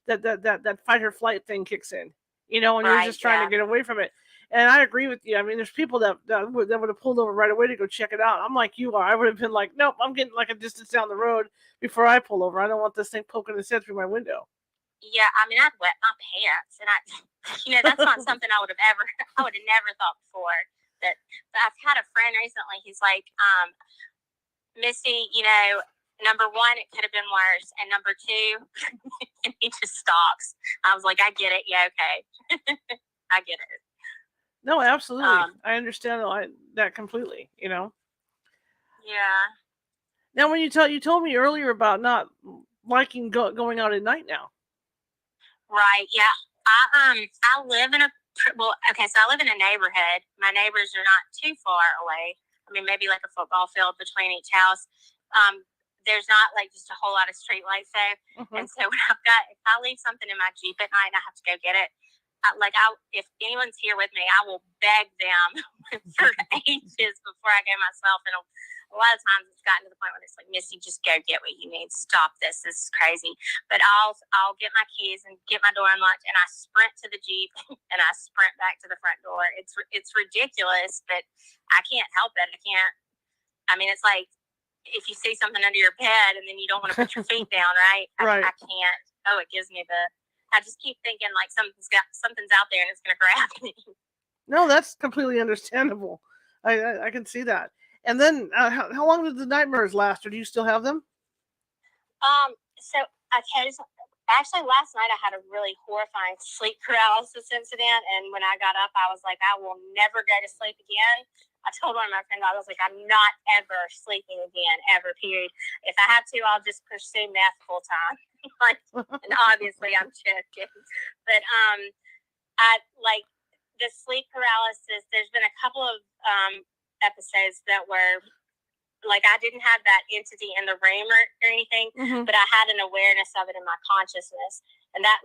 that fight or flight thing kicks in, and you're just trying to get away from it. And I agree with you. I mean, there's people that would have pulled over right away to go check it out. I'm like you are. I would have been like, nope, I'm getting like a distance down the road before I pull over. I don't want this thing poking its head through my window. Yeah, I mean, I'd wet my pants, and that's not something I would have never thought before. But I've had a friend recently. He's like, Missy, number one, it could have been worse, and number two, and he just stops. I was like, I get it. Yeah, okay, I get it. No, absolutely. I understand that completely, Yeah. Now, when you told me earlier about not liking going out at night now. Right. Yeah. I live in I live in a neighborhood. My neighbors are not too far away. I mean, maybe like a football field between each house. There's not like just a whole lot of street lights there. And so if I leave something in my Jeep at night and I have to go get it, if anyone's here with me, I will beg them for ages before I go myself. And a lot of times it's gotten to the point where it's like, Missy, just go get what you need. Stop this. This is crazy. But I'll get my keys and get my door unlocked, and I sprint to the Jeep and I sprint back to the front door. It's ridiculous, but I can't help it. I mean, it's like if you see something under your bed and then you don't want to put your feet down, right? Right. I can't. Oh, it gives me I just keep thinking like something's out there and it's going to grab me. No, that's completely understandable. I can see that. And then, how long did the nightmares last, or do you still have them? So actually last night I had a really horrifying sleep paralysis incident, and when I got up, I was like, I will never go to sleep again. I told one of my friends, I was like, I'm not ever sleeping again, ever, period. If I have to, I'll just pursue meth full time. And obviously I'm joking. But I like the sleep paralysis. There's been a couple of episodes that were like I didn't have that entity in the room or anything, but I had an awareness of it in my consciousness, and that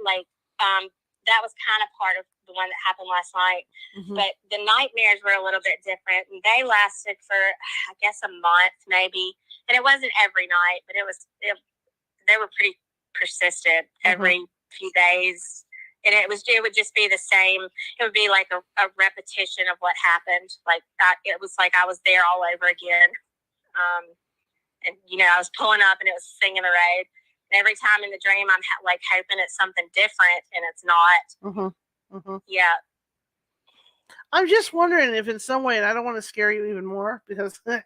that was kind of part of the one that happened last night. But the nightmares were a little bit different, and they lasted for, I guess, a month maybe, and it wasn't every night, but they were pretty persistent every few days. And it would just be the same. It would be like a repetition of what happened. Like it was like I was there all over again. And I was pulling up and it was singing the road. And every time in the dream, I'm like hoping it's something different, and it's not. Yeah. I'm just wondering if in some way, and I don't want to scare you even more because Yeah,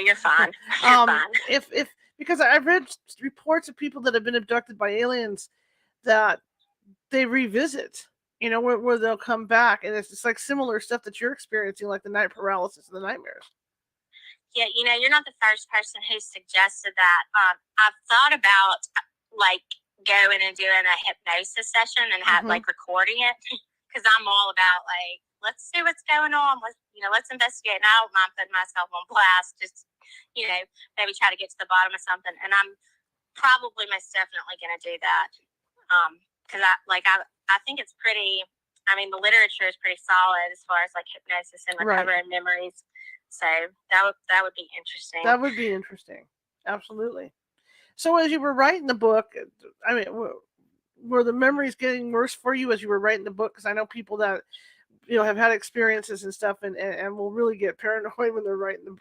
you're fine. You're fine. If because I've read reports of people that have been abducted by aliens that they revisit, where they'll come back, and it's just like similar stuff that you're experiencing, like the night paralysis and the nightmares. Yeah, you're not the first person who suggested that. I've thought about like going and doing a hypnosis session and have like recording it, because I'm all about like, let's see what's going on. Let's investigate. And I don't mind putting myself on blast. Just maybe try to get to the bottom of something. And I'm probably most definitely going to do that. Because I think it's pretty. I mean, the literature is pretty solid as far as like hypnosis and recovering memories. So that would be interesting. That would be interesting. Absolutely. So as you were writing the book, I mean, were the memories getting worse for you as you were writing the book? Because I know people that have had experiences and stuff, and will really get paranoid when they're writing the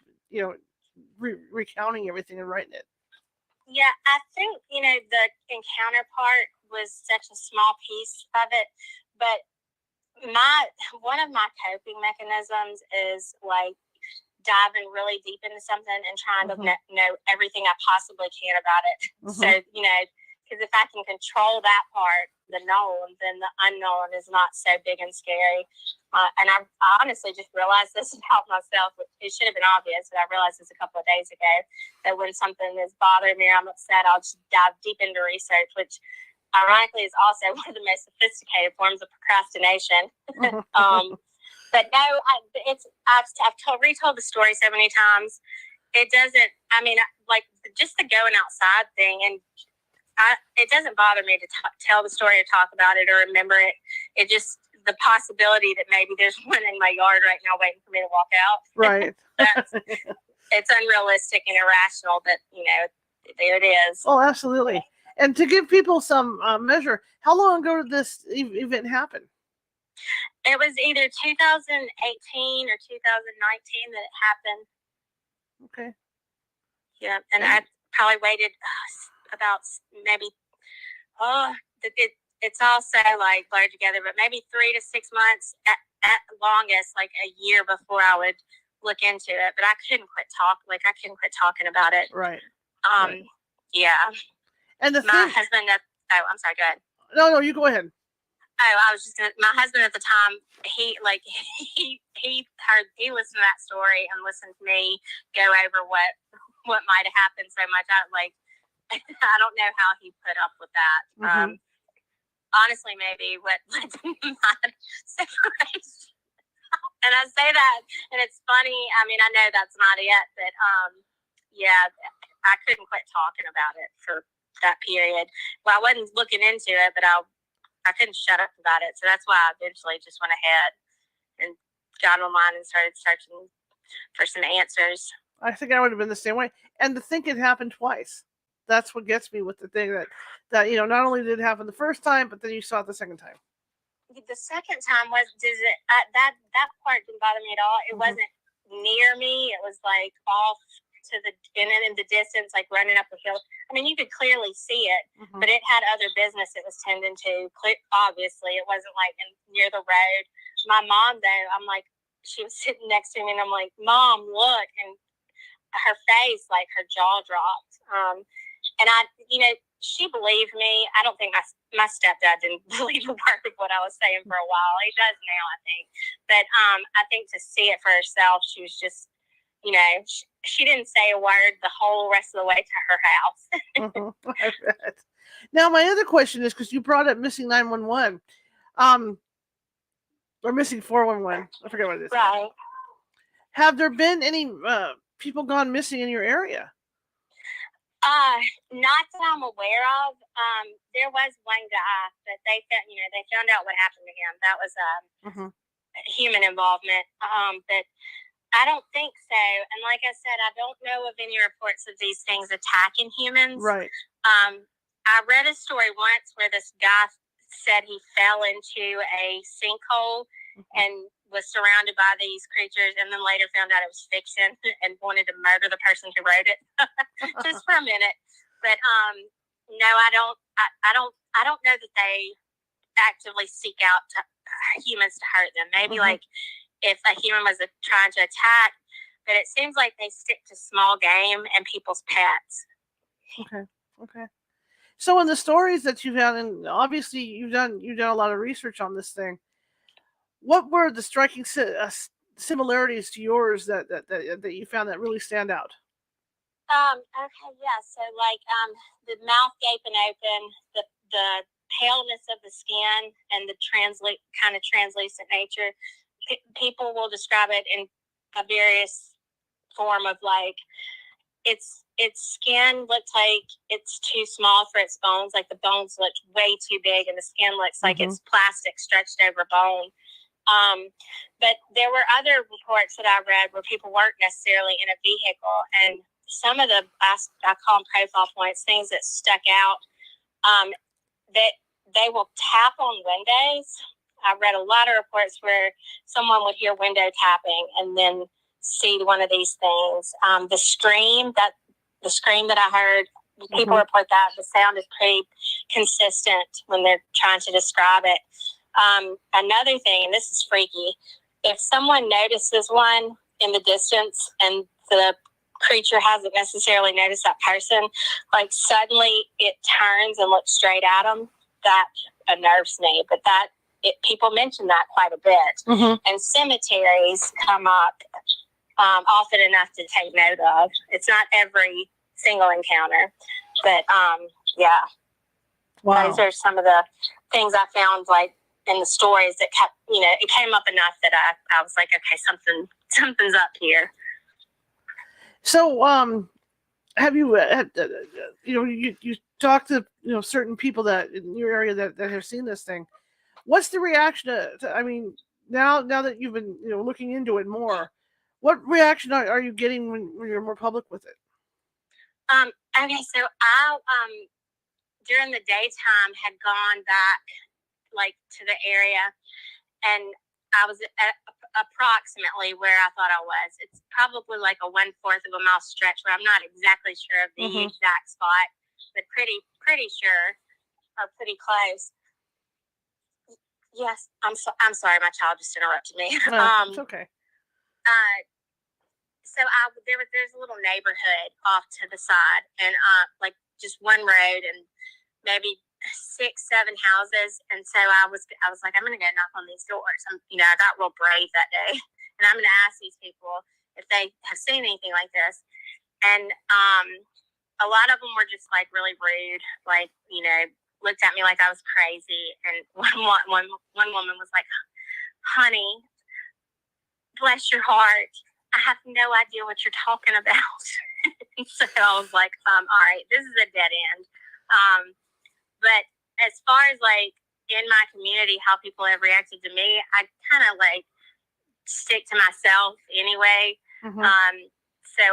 recounting everything and writing it. Yeah, I think the encounter part was such a small piece of it, but one of my coping mechanisms is like diving really deep into something and trying to know everything I possibly can about it. So, because if I can control that part, the known, then the unknown is not so big and scary. And I honestly just realized this about myself. It should have been obvious, but I realized this a couple of days ago, that when something is bothering me or I'm upset, I'll just dive deep into research, which ironically is also one of the most sophisticated forms of procrastination. But no, I've retold the story so many times. It doesn't, I mean, like just the going outside thing, and it doesn't bother me to tell the story or talk about it or remember it. It just, the possibility that maybe there's one in my yard right now waiting for me to walk out. Right. It's unrealistic and irrational, but, there it is. Oh, absolutely. And to give people some measure, how long ago did this event happen? It was either 2018 or 2019 that it happened. Okay. Yeah, and I probably waited about maybe, it's all so like blurred together, but maybe 3 to 6 months at longest, like a year before I would look into it. But I couldn't quit talking about it. Right. Yeah. And my husband, I'm sorry, go ahead. No, you go ahead. Oh, I was just my husband at the time, he listened to that story and listened to me go over what might have happened so much. I don't know how he put up with that. Honestly, maybe what led to my separation. And I say that, and it's funny. I mean, I know that's not it, but yeah, I couldn't quit talking about it for that period. Well, I wasn't looking into it, but I couldn't shut up about it. So that's why I eventually just went ahead and got online and started searching for some answers. I think I would have been the same way. And to think it happened twice. That's what gets me with the thing that not only did it happen the first time, but then you saw it the second time. The second time that part didn't bother me at all. It wasn't near me. It was like off to in the distance, like running up the hill. I mean, you could clearly see it, but it had other business it was tending to. Obviously, it wasn't like near the road. My mom, though, I'm like, she was sitting next to me, and I'm like, Mom, look, and her face, like her jaw dropped. And she believed me. I don't think my stepdad didn't believe a word of what I was saying for a while. He does now, I think. But I think to see it for herself, she was just, she didn't say a word the whole rest of the way to her house. I bet. Now, my other question is, because you brought up missing 911, or missing 411. I forget what it is. Right. Have there been any people gone missing in your area? Not that I'm aware of. There was one guy that they found out what happened to him. That was human involvement. But I don't think so. And like I said, I don't know of any reports of these things attacking humans. Right. I read a story once where this guy said he fell into a sinkhole and was surrounded by these creatures, and then later found out it was fiction and wanted to murder the person who wrote it just for a minute. But no, I don't know that they actively seek out humans to hurt them. Maybe like if a human was trying to attack, but it seems like they stick to small game and people's pets. Okay. So in the stories that you've had, and obviously you've done a lot of research on this thing, what were the striking similarities to yours that you found that really stand out? Okay, yeah. So like the mouth gaping open, the paleness of the skin, and the kind of translucent nature. People will describe it in a various form of like its skin looks like it's too small for its bones. Like the bones look way too big, and the skin looks like it's plastic stretched over bone. But there were other reports that I read where people weren't necessarily in a vehicle, and some of the I call them profile points, things that stuck out. That they will tap on windows. I read a lot of reports where someone would hear window tapping and then see one of these things. The scream that I heard, people report that the sound is pretty consistent when they're trying to describe it. Another thing, and this is freaky, if someone notices one in the distance and the creature hasn't necessarily noticed that person, like suddenly it turns and looks straight at them, that unnerves me. But people mention that quite a bit. And cemeteries come up often enough to take note of. It's not every single encounter, but yeah. Wow. Those are some of the things I found, like in the stories that kept, it came up enough that I was like, okay, something's up here. So, have you you talked to certain people that in your area that have seen this thing? What's the reaction to I mean, now that you've been looking into it more, what reaction are you getting when you're more public with it? Okay, so I during the daytime had gone back like to the area, and I was at approximately where I thought I was. It's probably like a 1/4 of a mile stretch where I'm not exactly sure of the exact spot, but pretty sure, or pretty close. Yes, I'm sorry, my child just interrupted me. No, it's okay. So there's a little neighborhood off to the side, and like just one road and maybe 6-7 houses. And so I was like, I'm gonna go knock on these doors. I got real brave that day, and I'm gonna ask these people if they have seen anything like this. And a lot of them were just like really rude, like looked at me like I was crazy. And one woman was like, "Honey, bless your heart, I have no idea what you're talking about." So I was like, all right, this is a dead end. But as far as like in my community, how people have reacted to me, I kind of like stick to myself anyway. So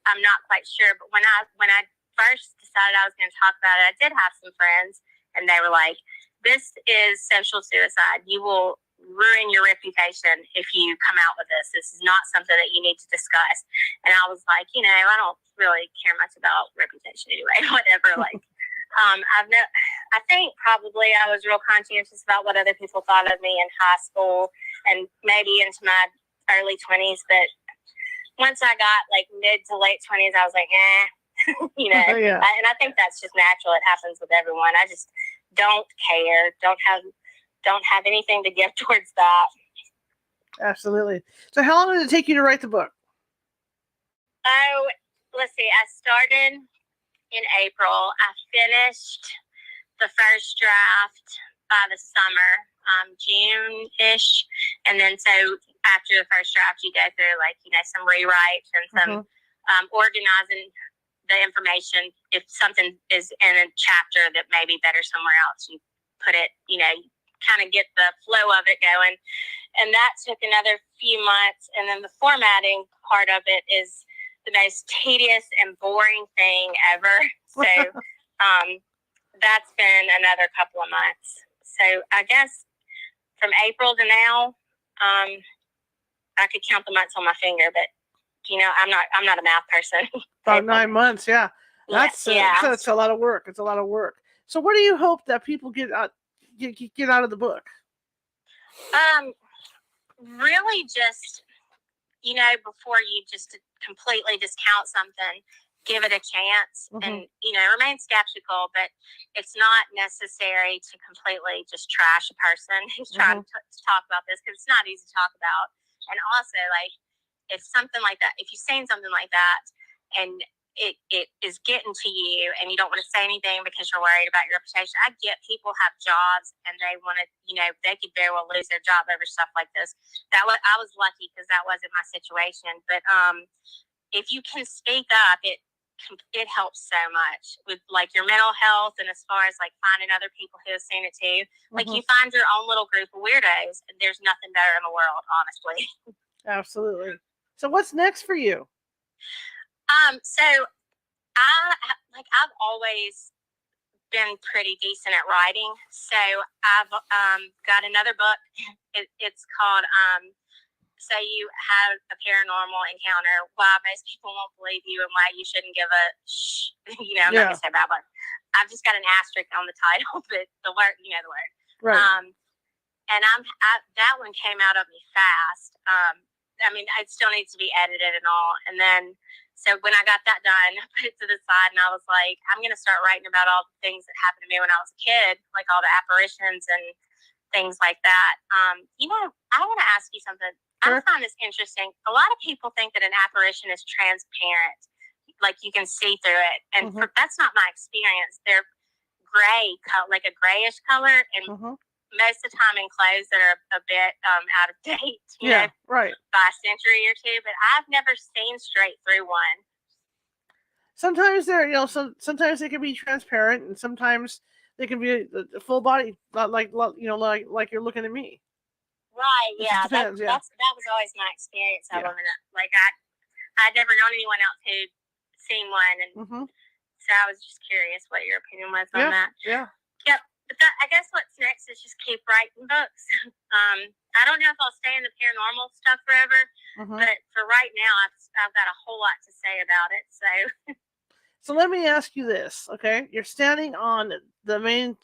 I'm not quite sure. But when I first decided I was going to talk about it, I did have some friends, and they were like, "This is social suicide. You will ruin your reputation if you come out with this. This is not something that you need to discuss." And I was like, I don't really care much about reputation anyway. Whatever. Like, I think probably I was real conscientious about what other people thought of me in high school and maybe into my early 20s. But once I got like mid to late 20s, I was like, Yeah. And I think that's just natural. It happens with everyone. I just don't care. Don't have anything to give towards that. Absolutely. So how long did it take you to write the book? Oh, let's see. I started in April. I finished the first draft by the summer, June-ish. And then so after the first draft, you go through like, some rewrites and some organizing the information. If something is in a chapter that may be better somewhere else, you put it, kind of get the flow of it going. And that took another few months. And then the formatting part of it is the most tedious and boring thing ever. So that's been another couple of months. So I guess from April to now, I could count the months on my finger, but I'm not a math person. About 9 months, yeah. That's That's a lot of work. It's a lot of work. So what do you hope that people get out of the book? Really just, before you just completely discount something, give it a chance and, remain skeptical, but it's not necessary to completely just trash a person who's trying to talk about this, because it's not easy to talk about. And also, like, if something like that, if you've seen something like that and it is getting to you and you don't want to say anything because you're worried about your reputation. I get people have jobs and they want to, they could very well lose their job over stuff like this. I was lucky because that wasn't my situation. But if you can speak up, it helps so much with like your mental health, and as far as like finding other people who have seen it too. Like you find your own little group of weirdos, and there's nothing better in the world, honestly. Absolutely. So what's next for you? So I've always been pretty decent at writing. So I've got another book. It's called So You Had a Paranormal Encounter, Why Most People Won't Believe You and Why You Shouldn't Give a I'm not gonna say bad word. I've just got an asterisk on the title, but the word, the word. Right. And that one came out of me fast. It still needs to be edited and all. And then, so when I got that done, I put it to the side and I was like, I'm going to start writing about all the things that happened to me when I was a kid, like all the apparitions and things like that. I want to ask you something. Sure. I find this interesting. A lot of people think that an apparition is transparent, like you can see through it. And that's not my experience. They're gray, like a grayish color, and most of the time in clothes that are a bit out of date, right, by a century or two. But I've never seen straight through one. Sometimes they're, sometimes they can be transparent, and sometimes they can be a full body, like you're looking at me. Right. Yeah. That was always my experience of them. And like I'd never known anyone else who'd seen one, and so I was just curious what your opinion was on that. Yeah. Yep. But I guess what's next is just keep writing books. I don't know if I'll stay in the paranormal stuff forever, but for right now, I've got a whole lot to say about it. So let me ask you this, okay? You're standing on the main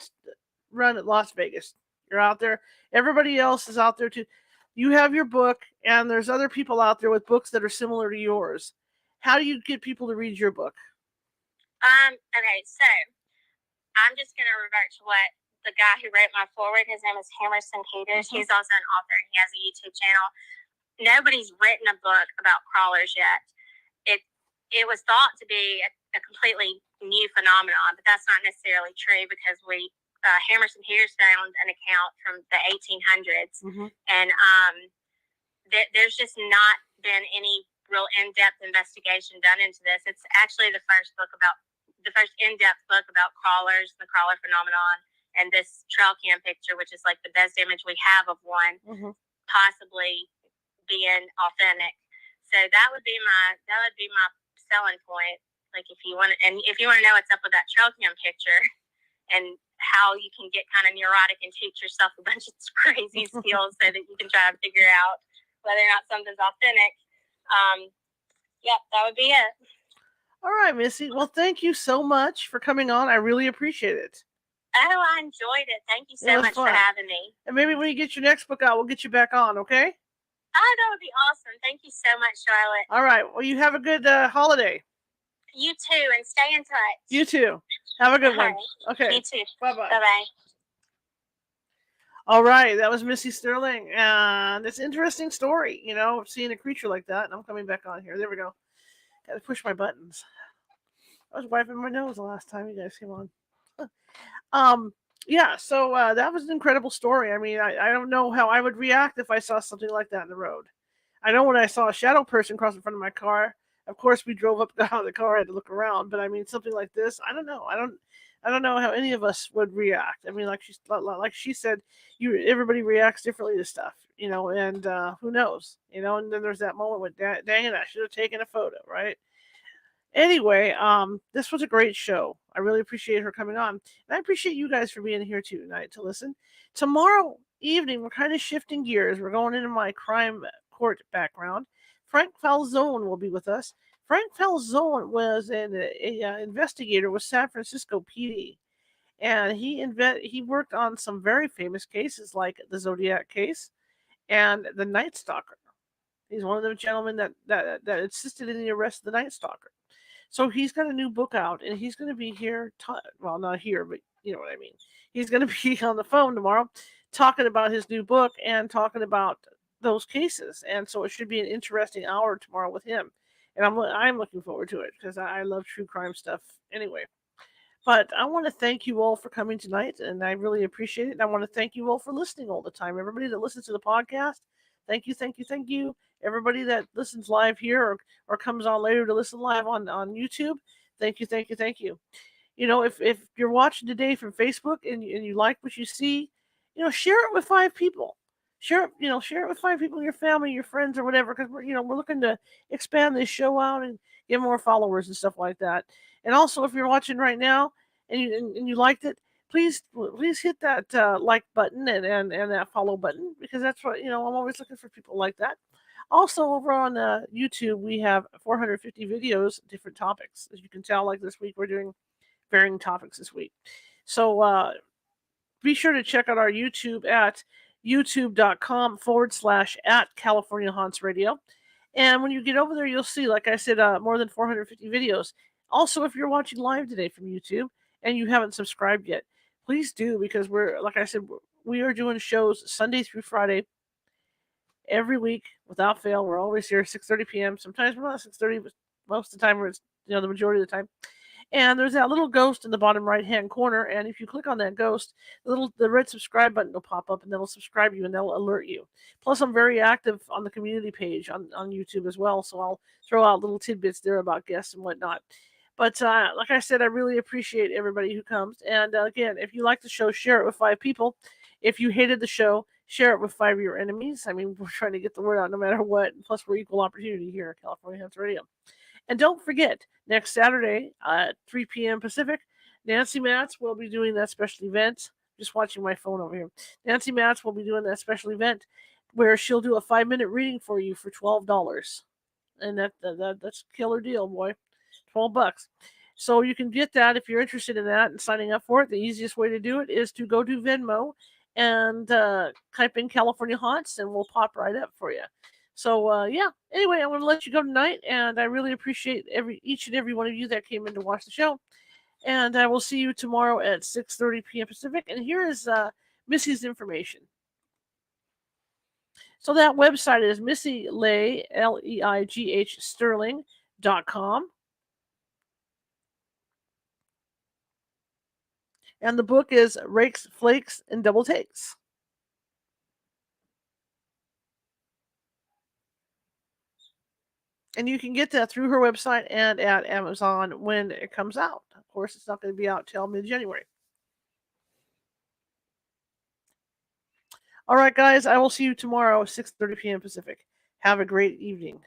run at Las Vegas. You're out there. Everybody else is out there too. You have your book, and there's other people out there with books that are similar to yours. How do you get people to read your book? Okay, so I'm just going to revert to what the guy who wrote my foreword, his name is Emerson Peters. He's also an author, and he has a YouTube channel. Nobody's written a book about crawlers yet. It was thought to be a completely new phenomenon, but that's not necessarily true, because Emerson Peters found an account from the 1800s, and there's just not been any real in-depth investigation done into this. It's actually the first in-depth book about crawlers, the crawler phenomenon, and this trail cam picture, which is like the best image we have of one, possibly being authentic. So that would be my selling point. Like if you want to know what's up with that trail cam picture and how you can get kind of neurotic and teach yourself a bunch of crazy skills so that you can try to figure out whether or not something's authentic. That would be it. All right, Missy. Well, thank you so much for coming on. I really appreciate it. Oh, I enjoyed it. Thank you so much for having me. And maybe when you get your next book out, we'll get you back on, okay? Oh, that would be awesome. Thank you so much, Charlotte. All right. Well, you have a good holiday. You too, and stay in touch. You too. Have a good one. Right. Okay. You too. Bye-bye. Bye-bye. All right. That was Missy Sterling. And it's an interesting story, seeing a creature like that. And I'm coming back on here. There we go. Got to push my buttons. I was wiping my nose the last time you guys came on. So that was an incredible story. I mean, I don't know how I would react if I saw something like that in the road. I know when I saw a shadow person cross in front of my car, Of course, we drove up, got out of the car, had to look around. But I mean, something like this, I don't know. I don't know how any of us would react. I mean, like she said, everybody reacts differently to stuff, and who knows, And then there's that moment when, dang it, I should have taken a photo, right? Anyway, this was a great show. I really appreciate her coming on. And I appreciate you guys for being here tonight to listen. Tomorrow evening, we're kind of shifting gears. We're going into my crime court background. Frank Falzone will be with us. Frank Falzone was an investigator with San Francisco PD. And he worked on some very famous cases like the Zodiac case and the Night Stalker. He's one of the gentlemen that assisted in the arrest of the Night Stalker. So he's got a new book out, and he's going to be here. Well, not here, but you know what I mean. He's going to be on the phone tomorrow, talking about his new book and talking about those cases. And so it should be an interesting hour tomorrow with him. And I'm looking forward to it because I love true crime stuff anyway. But I want to thank you all for coming tonight, and I really appreciate it. And I want to thank you all for listening all the time. Everybody that listens to the podcast, thank you, thank you, thank you. Everybody that listens live here or comes on later to listen live on YouTube, thank you, thank you, thank you. If you're watching today from Facebook and you like what you see, share it with 5 people. Share it with 5 people in your family, your friends, or whatever, because we're looking to expand this show out and get more followers and stuff like that. And also, if you're watching right now and you liked it, please hit that like button and that follow button, because that's what I'm always looking for people like that. Also, over on YouTube, we have 450 videos, different topics. As you can tell, like this week, we're doing varying topics this week. So be sure to check out our YouTube at youtube.com/@California Haunts Radio. And when you get over there, you'll see, like I said, more than 450 videos. Also, if you're watching live today from YouTube and you haven't subscribed yet, please do, because like I said, we are doing shows Sunday through Friday every week without fail. We're always here 6:30 p.m. Sometimes we're not 6:30, but most of the time it's the majority of the time. And there's that little ghost in the bottom right-hand corner, and if you click on that ghost, the red subscribe button will pop up, and that'll subscribe you, and that'll alert you. Plus, I'm very active on the community page on YouTube as well, so I'll throw out little tidbits there about guests and whatnot. But like I said, I really appreciate everybody who comes. And again, if you like the show, share it with 5 people. If you hated the show, share it with 5 of your enemies. I mean, we're trying to get the word out no matter what. Plus, we're equal opportunity here at California Haunts Radio. And don't forget, next Saturday at 3 p.m. Pacific, Nancy Matz will be doing that special event. Just watching my phone over here. Nancy Matz will be doing that special event where she'll do a 5-minute reading for you for $12. And that's a killer deal, boy. $12. So you can get that if you're interested in that and signing up for it. The easiest way to do it is to go to Venmo and type in California Haunts, and we'll pop right up for you. So yeah. Anyway, I'm going to let you go tonight, and I really appreciate each and every one of you that came in to watch the show. And I will see you tomorrow at 6:30 p.m. Pacific. And here is Missy's information. So that website is Missy Leigh, Leigh Sterling.com. And the book is Rakes, Flakes, and Double Takes. And you can get that through her website and at Amazon when it comes out. Of course, it's not going to be out till mid-January. All right, guys, I will see you tomorrow, 6:30 p.m. Pacific. Have a great evening.